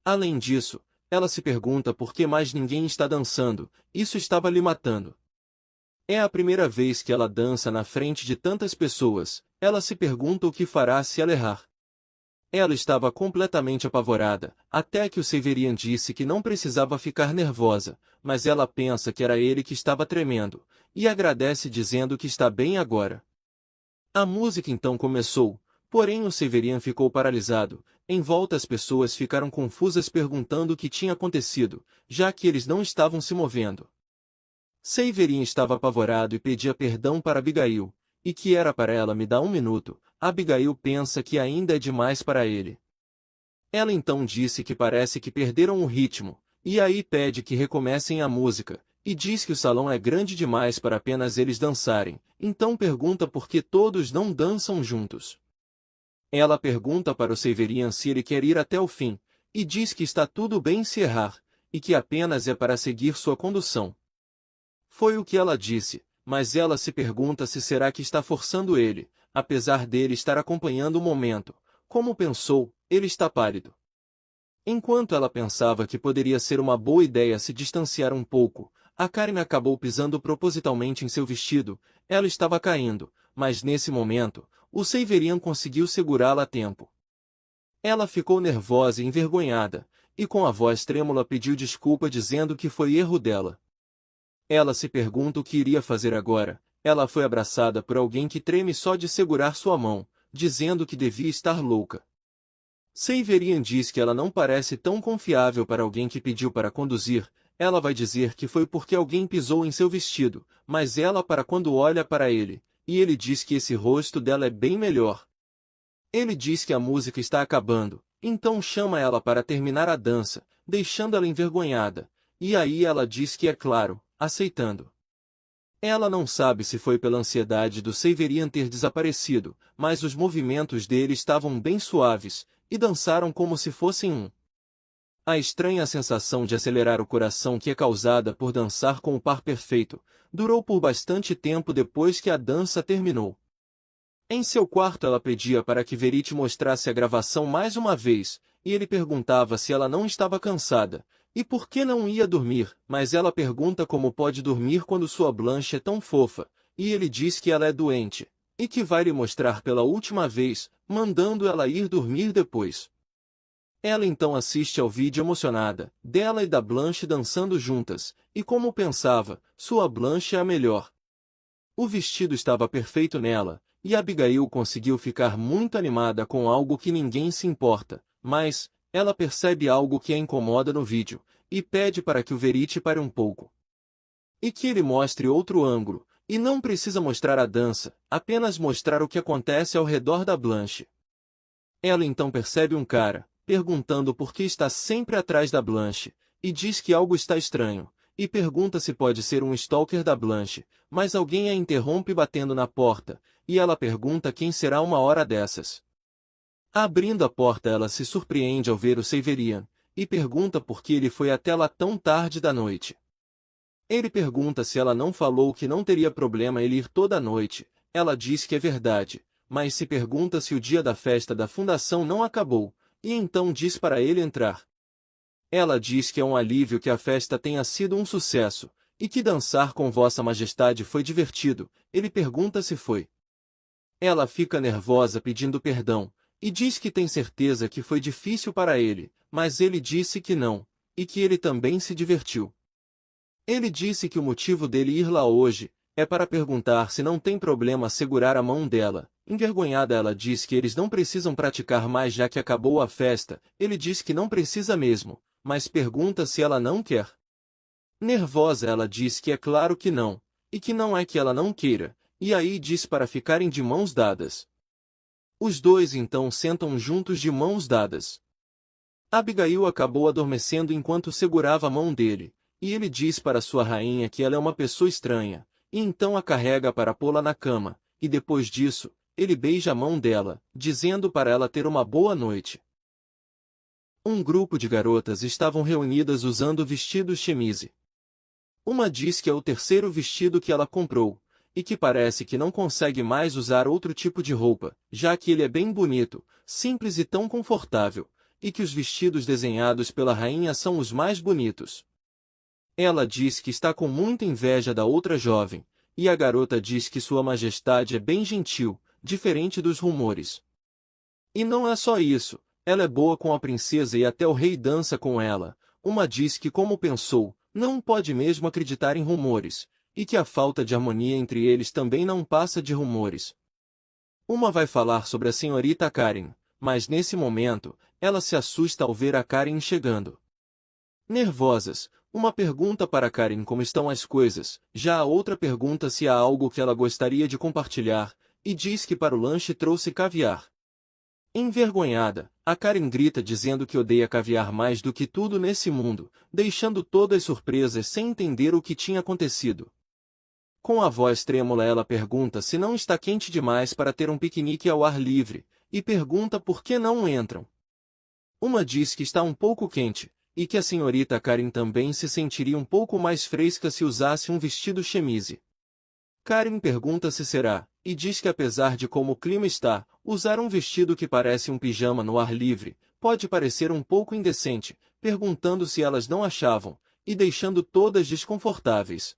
Além disso, ela se pergunta por que mais ninguém está dançando. Isso estava lhe matando. É a primeira vez que ela dança na frente de tantas pessoas. Ela se pergunta o que fará se ela errar. Ela estava completamente apavorada, até que o Severian disse que não precisava ficar nervosa, mas ela pensa que era ele que estava tremendo, e agradece dizendo que está bem agora. A música então começou, porém o Severian ficou paralisado. Em volta as pessoas ficaram confusas perguntando o que tinha acontecido, já que eles não estavam se movendo. Severian estava apavorado e pedia perdão para Abigail, e que era para ela me dar 1 minuto. Abigail pensa que ainda é demais para ele. Ela então disse que parece que perderam o ritmo, e aí pede que recomecem a música, e diz que o salão é grande demais para apenas eles dançarem, então pergunta por que todos não dançam juntos. Ela pergunta para o Severian se ele quer ir até o fim, e diz que está tudo bem se errar, e que apenas é para seguir sua condução. Foi o que ela disse, mas ela se pergunta se será que está forçando ele, apesar dele estar acompanhando o momento. Como pensou, ele está pálido. Enquanto ela pensava que poderia ser uma boa ideia se distanciar um pouco, a Karen acabou pisando propositalmente em seu vestido. Ela estava caindo, mas nesse momento, o Severian conseguiu segurá-la a tempo. Ela ficou nervosa e envergonhada, e com a voz trêmula pediu desculpa dizendo que foi erro dela. Ela se pergunta o que iria fazer agora. Ela foi abraçada por alguém que treme só de segurar sua mão, dizendo que devia estar louca. Severian diz que ela não parece tão confiável para alguém que pediu para conduzir. Ela vai dizer que foi porque alguém pisou em seu vestido, mas ela para quando olha para ele, e ele diz que esse rosto dela é bem melhor. Ele diz que a música está acabando, então chama ela para terminar a dança, deixando ela envergonhada, e aí ela diz que é claro, aceitando. Ela não sabe se foi pela ansiedade do Severian ter desaparecido, mas os movimentos dele estavam bem suaves, e dançaram como se fossem um. A estranha sensação de acelerar o coração que é causada por dançar com o par perfeito, durou por bastante tempo depois que a dança terminou. Em seu quarto ela pedia para que Verity mostrasse a gravação mais uma vez, e ele perguntava se ela não estava cansada, e por que não ia dormir, mas ela pergunta como pode dormir quando sua Blanche é tão fofa, e ele diz que ela é doente, e que vai lhe mostrar pela última vez, mandando ela ir dormir depois. Ela então assiste ao vídeo emocionada, dela e da Blanche dançando juntas, e como pensava, sua Blanche é a melhor. O vestido estava perfeito nela, e Abigail conseguiu ficar muito animada com algo que ninguém se importa, mas ela percebe algo que a incomoda no vídeo, e pede para que o Verity pare um pouco. E que ele mostre outro ângulo, e não precisa mostrar a dança, apenas mostrar o que acontece ao redor da Blanche. Ela então percebe um cara, perguntando por que está sempre atrás da Blanche, e diz que algo está estranho, e pergunta se pode ser um stalker da Blanche, mas alguém a interrompe batendo na porta, e ela pergunta quem será uma hora dessas. Abrindo a porta ela se surpreende ao ver o Severian, e pergunta por que ele foi até lá tão tarde da noite. Ele pergunta se ela não falou que não teria problema ele ir toda a noite. Ela diz que é verdade, mas se pergunta se o dia da festa da fundação não acabou, e então diz para ele entrar. Ela diz que é um alívio que a festa tenha sido um sucesso, e que dançar com Vossa Majestade foi divertido. Ele pergunta se foi. Ela fica nervosa pedindo perdão, e diz que tem certeza que foi difícil para ele, mas ele disse que não, e que ele também se divertiu. Ele disse que o motivo dele ir lá hoje é para perguntar se não tem problema segurar a mão dela. Envergonhada ela diz que eles não precisam praticar mais já que acabou a festa. Ele diz que não precisa mesmo, mas pergunta se ela não quer. Nervosa, ela diz que é claro que não, e que não é que ela não queira, e aí diz para ficarem de mãos dadas. Os dois então sentam juntos de mãos dadas. Abigail acabou adormecendo enquanto segurava a mão dele, e ele diz para sua rainha que ela é uma pessoa estranha, e então a carrega para pô-la na cama, e depois disso, ele beija a mão dela, dizendo para ela ter uma boa noite. Um grupo de garotas estavam reunidas usando vestidos chemise. Uma diz que é o terceiro vestido que ela comprou, e que parece que não consegue mais usar outro tipo de roupa, já que ele é bem bonito, simples e tão confortável, e que os vestidos desenhados pela rainha são os mais bonitos. Ela diz que está com muita inveja da outra jovem, e a garota diz que Sua Majestade é bem gentil, diferente dos rumores. E não é só isso, ela é boa com a princesa e até o rei dança com ela. Uma diz que, como pensou, não pode mesmo acreditar em rumores, e que a falta de harmonia entre eles também não passa de rumores. Uma vai falar sobre a senhorita Karen, mas nesse momento, ela se assusta ao ver a Karen chegando. Nervosas, uma pergunta para Karen como estão as coisas, já a outra pergunta se há algo que ela gostaria de compartilhar, e diz que para o lanche trouxe caviar. Envergonhada, a Karen grita dizendo que odeia caviar mais do que tudo nesse mundo, deixando todas surpresas sem entender o que tinha acontecido. Com a voz trêmula ela pergunta se não está quente demais para ter um piquenique ao ar livre, e pergunta por que não entram. Uma diz que está um pouco quente, e que a senhorita Karen também se sentiria um pouco mais fresca se usasse um vestido chemise. Karen pergunta se será, e diz que apesar de como o clima está, usar um vestido que parece um pijama no ar livre, pode parecer um pouco indecente, perguntando se elas não achavam, e deixando todas desconfortáveis.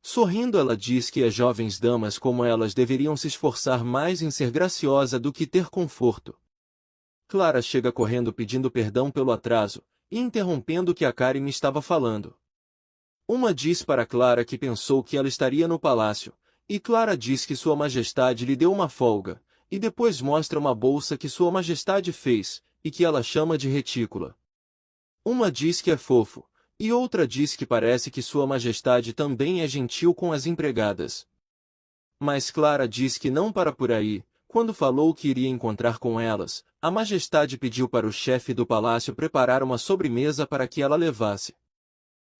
Sorrindo ela diz que as jovens damas como elas deveriam se esforçar mais em ser graciosa do que ter conforto. Clara chega correndo pedindo perdão pelo atraso, e interrompendo o que a Karen estava falando. Uma diz para Clara que pensou que ela estaria no palácio, e Clara diz que Sua Majestade lhe deu uma folga, e depois mostra uma bolsa que Sua Majestade fez, e que ela chama de retícula. Uma diz que é fofo, e outra diz que parece que Sua Majestade também é gentil com as empregadas. Mas Clara diz que não para por aí. Quando falou que iria encontrar com elas, a Majestade pediu para o chefe do palácio preparar uma sobremesa para que ela levasse.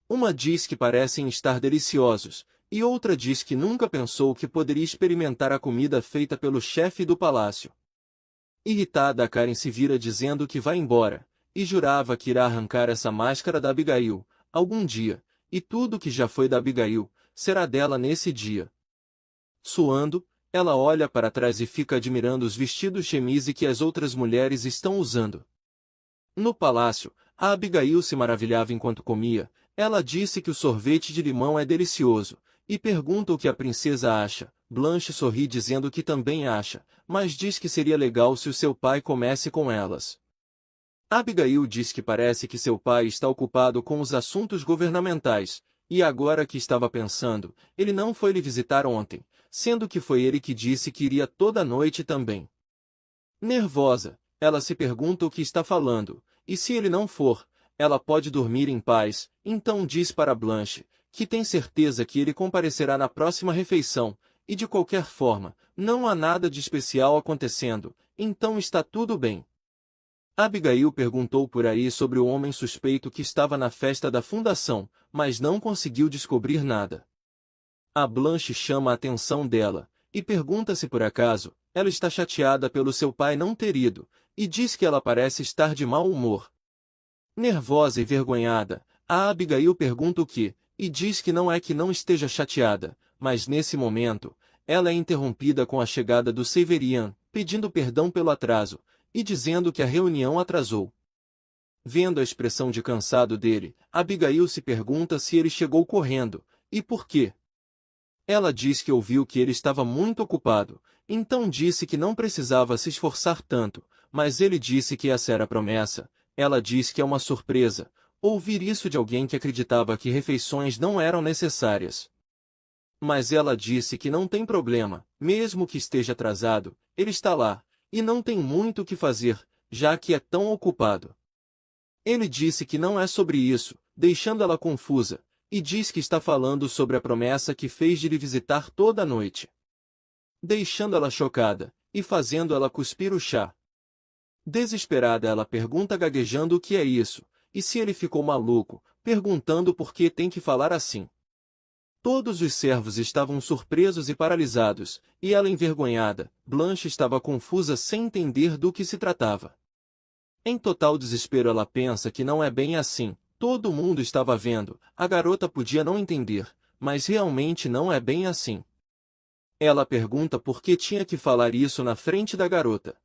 Uma diz que parecem estar deliciosos, e outra diz que nunca pensou que poderia experimentar a comida feita pelo chefe do palácio. Irritada, a Karen se vira dizendo que vai embora, e jurava que irá arrancar essa máscara da Abigail, algum dia, e tudo que já foi da Abigail, será dela nesse dia. Suando, ela olha para trás e fica admirando os vestidos chemise que as outras mulheres estão usando. No palácio, a Abigail se maravilhava enquanto comia. Ela disse que o sorvete de limão é delicioso, e pergunta o que a princesa acha. Blanche sorri dizendo que também acha, mas diz que seria legal se o seu pai comesse com elas. Abigail diz que parece que seu pai está ocupado com os assuntos governamentais, e agora que estava pensando, ele não foi lhe visitar ontem, sendo que foi ele que disse que iria toda noite também. Nervosa, ela se pergunta o que está falando, e se ele não for, ela pode dormir em paz. Então diz para Blanche, que tem certeza que ele comparecerá na próxima refeição, e de qualquer forma, não há nada de especial acontecendo, então está tudo bem. Abigail perguntou por aí sobre o homem suspeito que estava na festa da fundação, mas não conseguiu descobrir nada. A Blanche chama a atenção dela, e pergunta se por acaso, ela está chateada pelo seu pai não ter ido, e diz que ela parece estar de mau humor. Nervosa e vergonhada, a Abigail pergunta o que, e diz que não esteja chateada, mas nesse momento, ela é interrompida com a chegada do Severian, pedindo perdão pelo atraso, e dizendo que a reunião atrasou. Vendo a expressão de cansado dele, Abigail se pergunta se ele chegou correndo, e por quê. Ela diz que ouviu que ele estava muito ocupado, então disse que não precisava se esforçar tanto, mas ele disse que essa era a promessa. Ela diz que é uma surpresa, ouvir isso de alguém que acreditava que refeições não eram necessárias. Mas ela disse que não tem problema, mesmo que esteja atrasado, ele está lá, e não tem muito o que fazer, já que é tão ocupado. Ele disse que não é sobre isso, deixando ela confusa, e diz que está falando sobre a promessa que fez de lhe visitar toda a noite. Deixando ela chocada, e fazendo ela cuspir o chá. Desesperada, ela pergunta gaguejando o que é isso, e se ele ficou maluco, perguntando por que tem que falar assim. Todos os servos estavam surpresos e paralisados, e ela envergonhada, Blanche estava confusa sem entender do que se tratava. Em total desespero ela pensa que não é bem assim, todo mundo estava vendo, a garota podia não entender, mas realmente não é bem assim. Ela pergunta por que tinha que falar isso na frente da garota.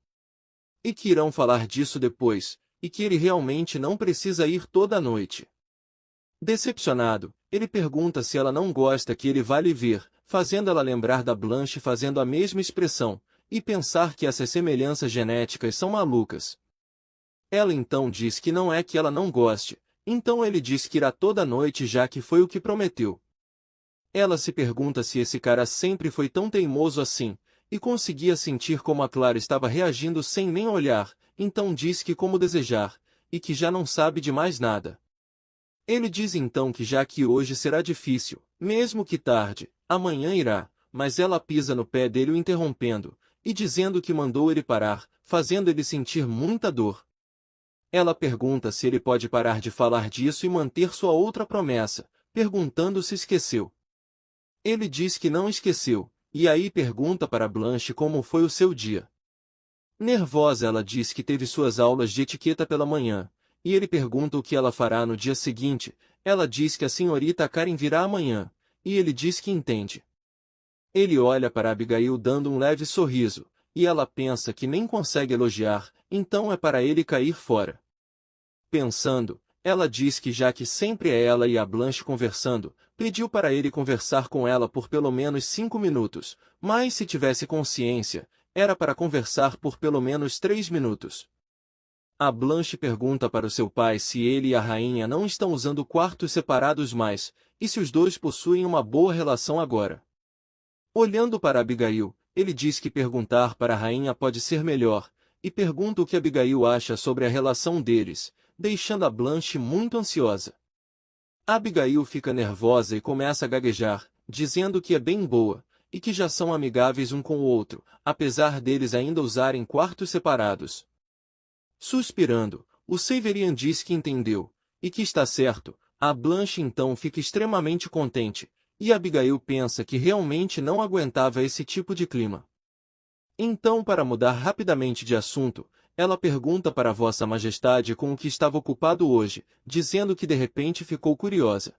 E que irão falar disso depois, e que ele realmente não precisa ir toda a noite. Decepcionado, ele pergunta se ela não gosta que ele vá lhe ver, fazendo ela lembrar da Blanche fazendo a mesma expressão, e pensar que essas semelhanças genéticas são malucas. Ela então diz que não é que ela não goste, então ele diz que irá toda noite já que foi o que prometeu. Ela se pergunta se esse cara sempre foi tão teimoso assim, e conseguia sentir como a Clara estava reagindo sem nem olhar, então diz que como desejar, e que já não sabe de mais nada. Ele diz então que já que hoje será difícil, mesmo que tarde, amanhã irá, mas ela pisa no pé dele o interrompendo, e dizendo que mandou ele parar, fazendo ele sentir muita dor. Ela pergunta se ele pode parar de falar disso e manter sua outra promessa, perguntando se esqueceu. Ele diz que não esqueceu, e aí pergunta para Blanche como foi o seu dia. Nervosa, ela diz que teve suas aulas de etiqueta pela manhã, e ele pergunta o que ela fará no dia seguinte. Ela diz que a senhorita Karen virá amanhã, e ele diz que entende. Ele olha para Abigail dando um leve sorriso, e ela pensa que nem consegue elogiar, então é para ele cair fora. Pensando, ela diz que já que sempre é ela e a Blanche conversando, pediu para ele conversar com ela por pelo menos 5 minutos, mas se tivesse consciência, era para conversar por pelo menos 3 minutos. A Blanche pergunta para o seu pai se ele e a rainha não estão usando quartos separados mais, e se os dois possuem uma boa relação agora. Olhando para Abigail, ele diz que perguntar para a rainha pode ser melhor, e pergunta o que Abigail acha sobre a relação deles, deixando a Blanche muito ansiosa. Abigail fica nervosa e começa a gaguejar, dizendo que é bem boa, e que já são amigáveis um com o outro, apesar deles ainda usarem quartos separados. Suspirando, o Severian diz que entendeu, e que está certo. A Blanche então fica extremamente contente, e Abigail pensa que realmente não aguentava esse tipo de clima. Então, para mudar rapidamente de assunto, ela pergunta para Vossa Majestade com o que estava ocupado hoje, dizendo que de repente ficou curiosa.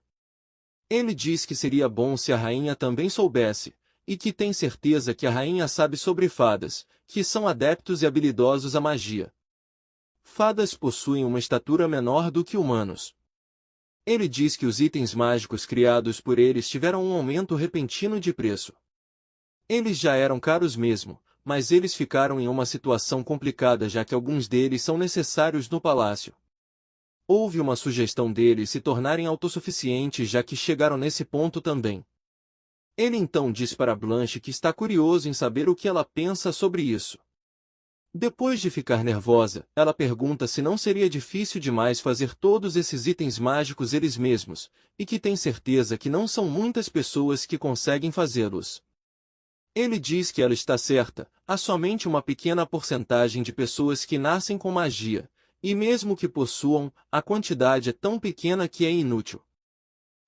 Ele diz que seria bom se a rainha também soubesse, e que tem certeza que a rainha sabe sobre fadas, que são adeptos e habilidosos à magia. Fadas possuem uma estatura menor do que humanos. Ele diz que os itens mágicos criados por eles tiveram um aumento repentino de preço. Eles já eram caros mesmo, mas eles ficaram em uma situação complicada já que alguns deles são necessários no palácio. Houve uma sugestão deles se tornarem autossuficientes já que chegaram nesse ponto também. Ele então diz para Blanche que está curioso em saber o que ela pensa sobre isso. Depois de ficar nervosa, ela pergunta se não seria difícil demais fazer todos esses itens mágicos eles mesmos, e que tem certeza que não são muitas pessoas que conseguem fazê-los. Ele diz que ela está certa, há somente uma pequena porcentagem de pessoas que nascem com magia, e mesmo que possuam, a quantidade é tão pequena que é inútil.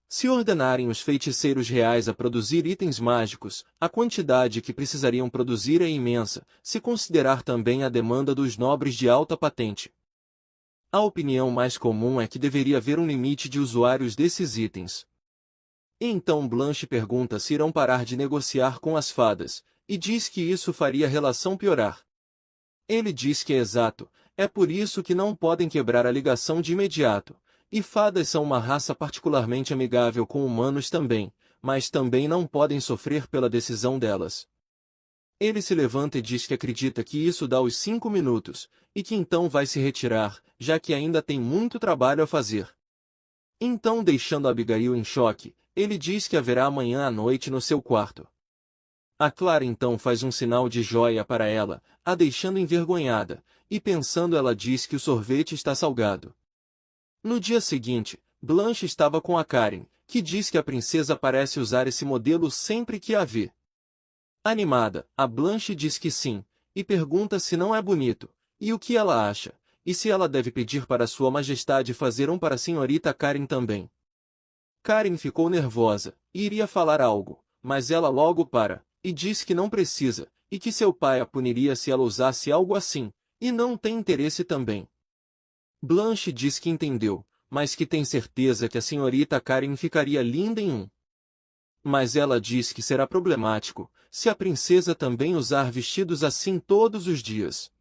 Se ordenarem os feiticeiros reais a produzir itens mágicos, a quantidade que precisariam produzir é imensa, se considerar também a demanda dos nobres de alta patente. A opinião mais comum é que deveria haver um limite de usuários desses itens. E então Blanche pergunta se irão parar de negociar com as fadas, e diz que isso faria a relação piorar. Ele diz que é exato, é por isso que não podem quebrar a ligação de imediato. E fadas são uma raça particularmente amigável com humanos também, mas também não podem sofrer pela decisão delas. Ele se levanta e diz que acredita que isso dá os 5 minutos, e que então vai se retirar, já que ainda tem muito trabalho a fazer. Então, deixando Abigail em choque, ele diz que haverá amanhã à noite no seu quarto. A Clara então faz um sinal de joia para ela, a deixando envergonhada, e pensando ela diz que o sorvete está salgado. No dia seguinte, Blanche estava com a Karen, que diz que a princesa parece usar esse modelo sempre que a vê. Animada, a Blanche diz que sim, e pergunta se não é bonito, e o que ela acha, e se ela deve pedir para Sua Majestade fazer um para a senhorita Karen também. Karen ficou nervosa, e iria falar algo, mas ela logo para, e diz que não precisa, e que seu pai a puniria se ela usasse algo assim, e não tem interesse também. Blanche diz que entendeu, mas que tem certeza que a senhorita Karen ficaria linda em um. Mas ela diz que será problemático, se a princesa também usar vestidos assim todos os dias.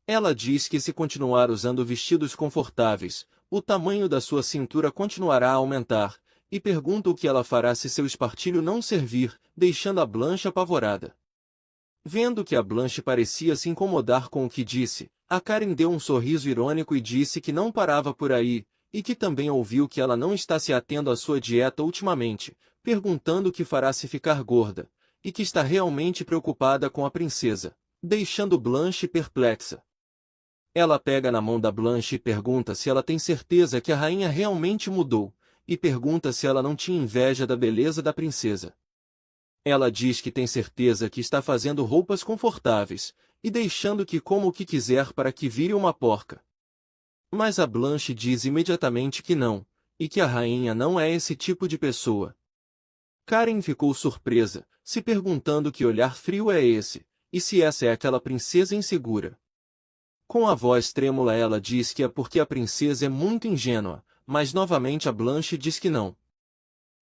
Ela diz que se continuar usando vestidos confortáveis, o tamanho da sua cintura continuará a aumentar, e pergunta o que ela fará se seu espartilho não servir, deixando a Blanche apavorada. Vendo que a Blanche parecia se incomodar com o que disse, a Karen deu um sorriso irônico e disse que não parava por aí, e que também ouviu que ela não está se atendo à sua dieta ultimamente, perguntando o que fará se ficar gorda, e que está realmente preocupada com a princesa, deixando Blanche perplexa. Ela pega na mão da Blanche e pergunta se ela tem certeza que a rainha realmente mudou, e pergunta se ela não tinha inveja da beleza da princesa. Ela diz que tem certeza que está fazendo roupas confortáveis, e deixando que coma o que quiser para que vire uma porca. Mas a Blanche diz imediatamente que não, e que a rainha não é esse tipo de pessoa. Karen ficou surpresa, se perguntando que olhar frio é esse, e se essa é aquela princesa insegura. Com a voz trêmula ela diz que é porque a princesa é muito ingênua, mas novamente a Blanche diz que não.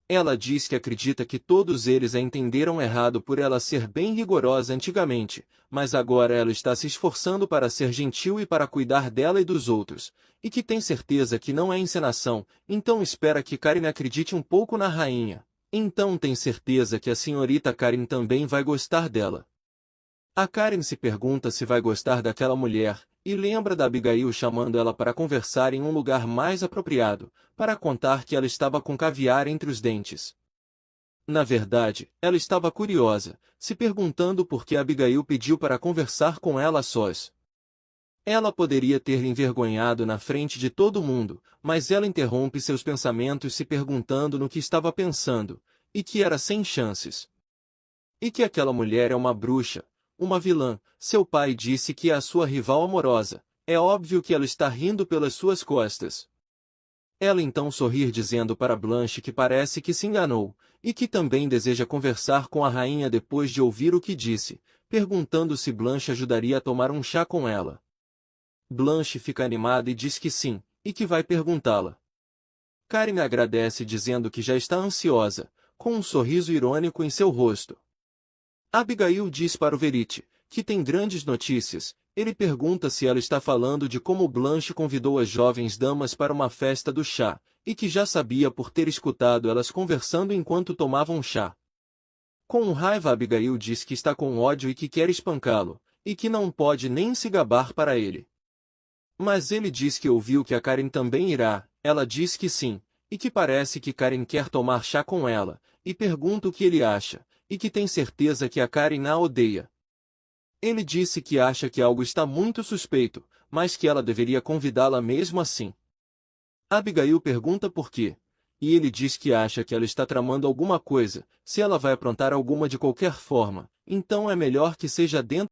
Ela diz que acredita que todos eles a entenderam errado por ela ser bem rigorosa antigamente, mas agora ela está se esforçando para ser gentil e para cuidar dela e dos outros, e que tem certeza que não é encenação, então espera que Karen acredite um pouco na rainha. Então tem certeza que a senhorita Karen também vai gostar dela. A Karen se pergunta se vai gostar daquela mulher, e lembra da Abigail chamando ela para conversar em um lugar mais apropriado, para contar que ela estava com caviar entre os dentes. Na verdade, ela estava curiosa, se perguntando por que Abigail pediu para conversar com ela a sós. Ela poderia ter envergonhado na frente de todo mundo, mas ela interrompe seus pensamentos se perguntando no que estava pensando, e que era sem chances. E que aquela mulher é uma bruxa, uma vilã. Seu pai disse que é a sua rival amorosa. É óbvio que ela está rindo pelas suas costas. Ela então sorri dizendo para Blanche que parece que se enganou, e que também deseja conversar com a rainha depois de ouvir o que disse, perguntando se Blanche ajudaria a tomar um chá com ela. Blanche fica animada e diz que sim, e que vai perguntá-la. Karen agradece dizendo que já está ansiosa, com um sorriso irônico em seu rosto. Abigail diz para o Verite, que tem grandes notícias. Ele pergunta se ela está falando de como Blanche convidou as jovens damas para uma festa do chá, e que já sabia por ter escutado elas conversando enquanto tomavam chá. Com raiva Abigail diz que está com ódio e que quer espancá-lo, e que não pode nem se gabar para ele. Mas ele diz que ouviu que a Karen também irá. Ela diz que sim, e que parece que Karen quer tomar chá com ela, e pergunta o que ele acha, e que tem certeza que a Karen a odeia. Ele disse que acha que algo está muito suspeito, mas que ela deveria convidá-la mesmo assim. Abigail pergunta por quê, e ele diz que acha que ela está tramando alguma coisa. Se ela vai aprontar alguma de qualquer forma, então é melhor que seja dentro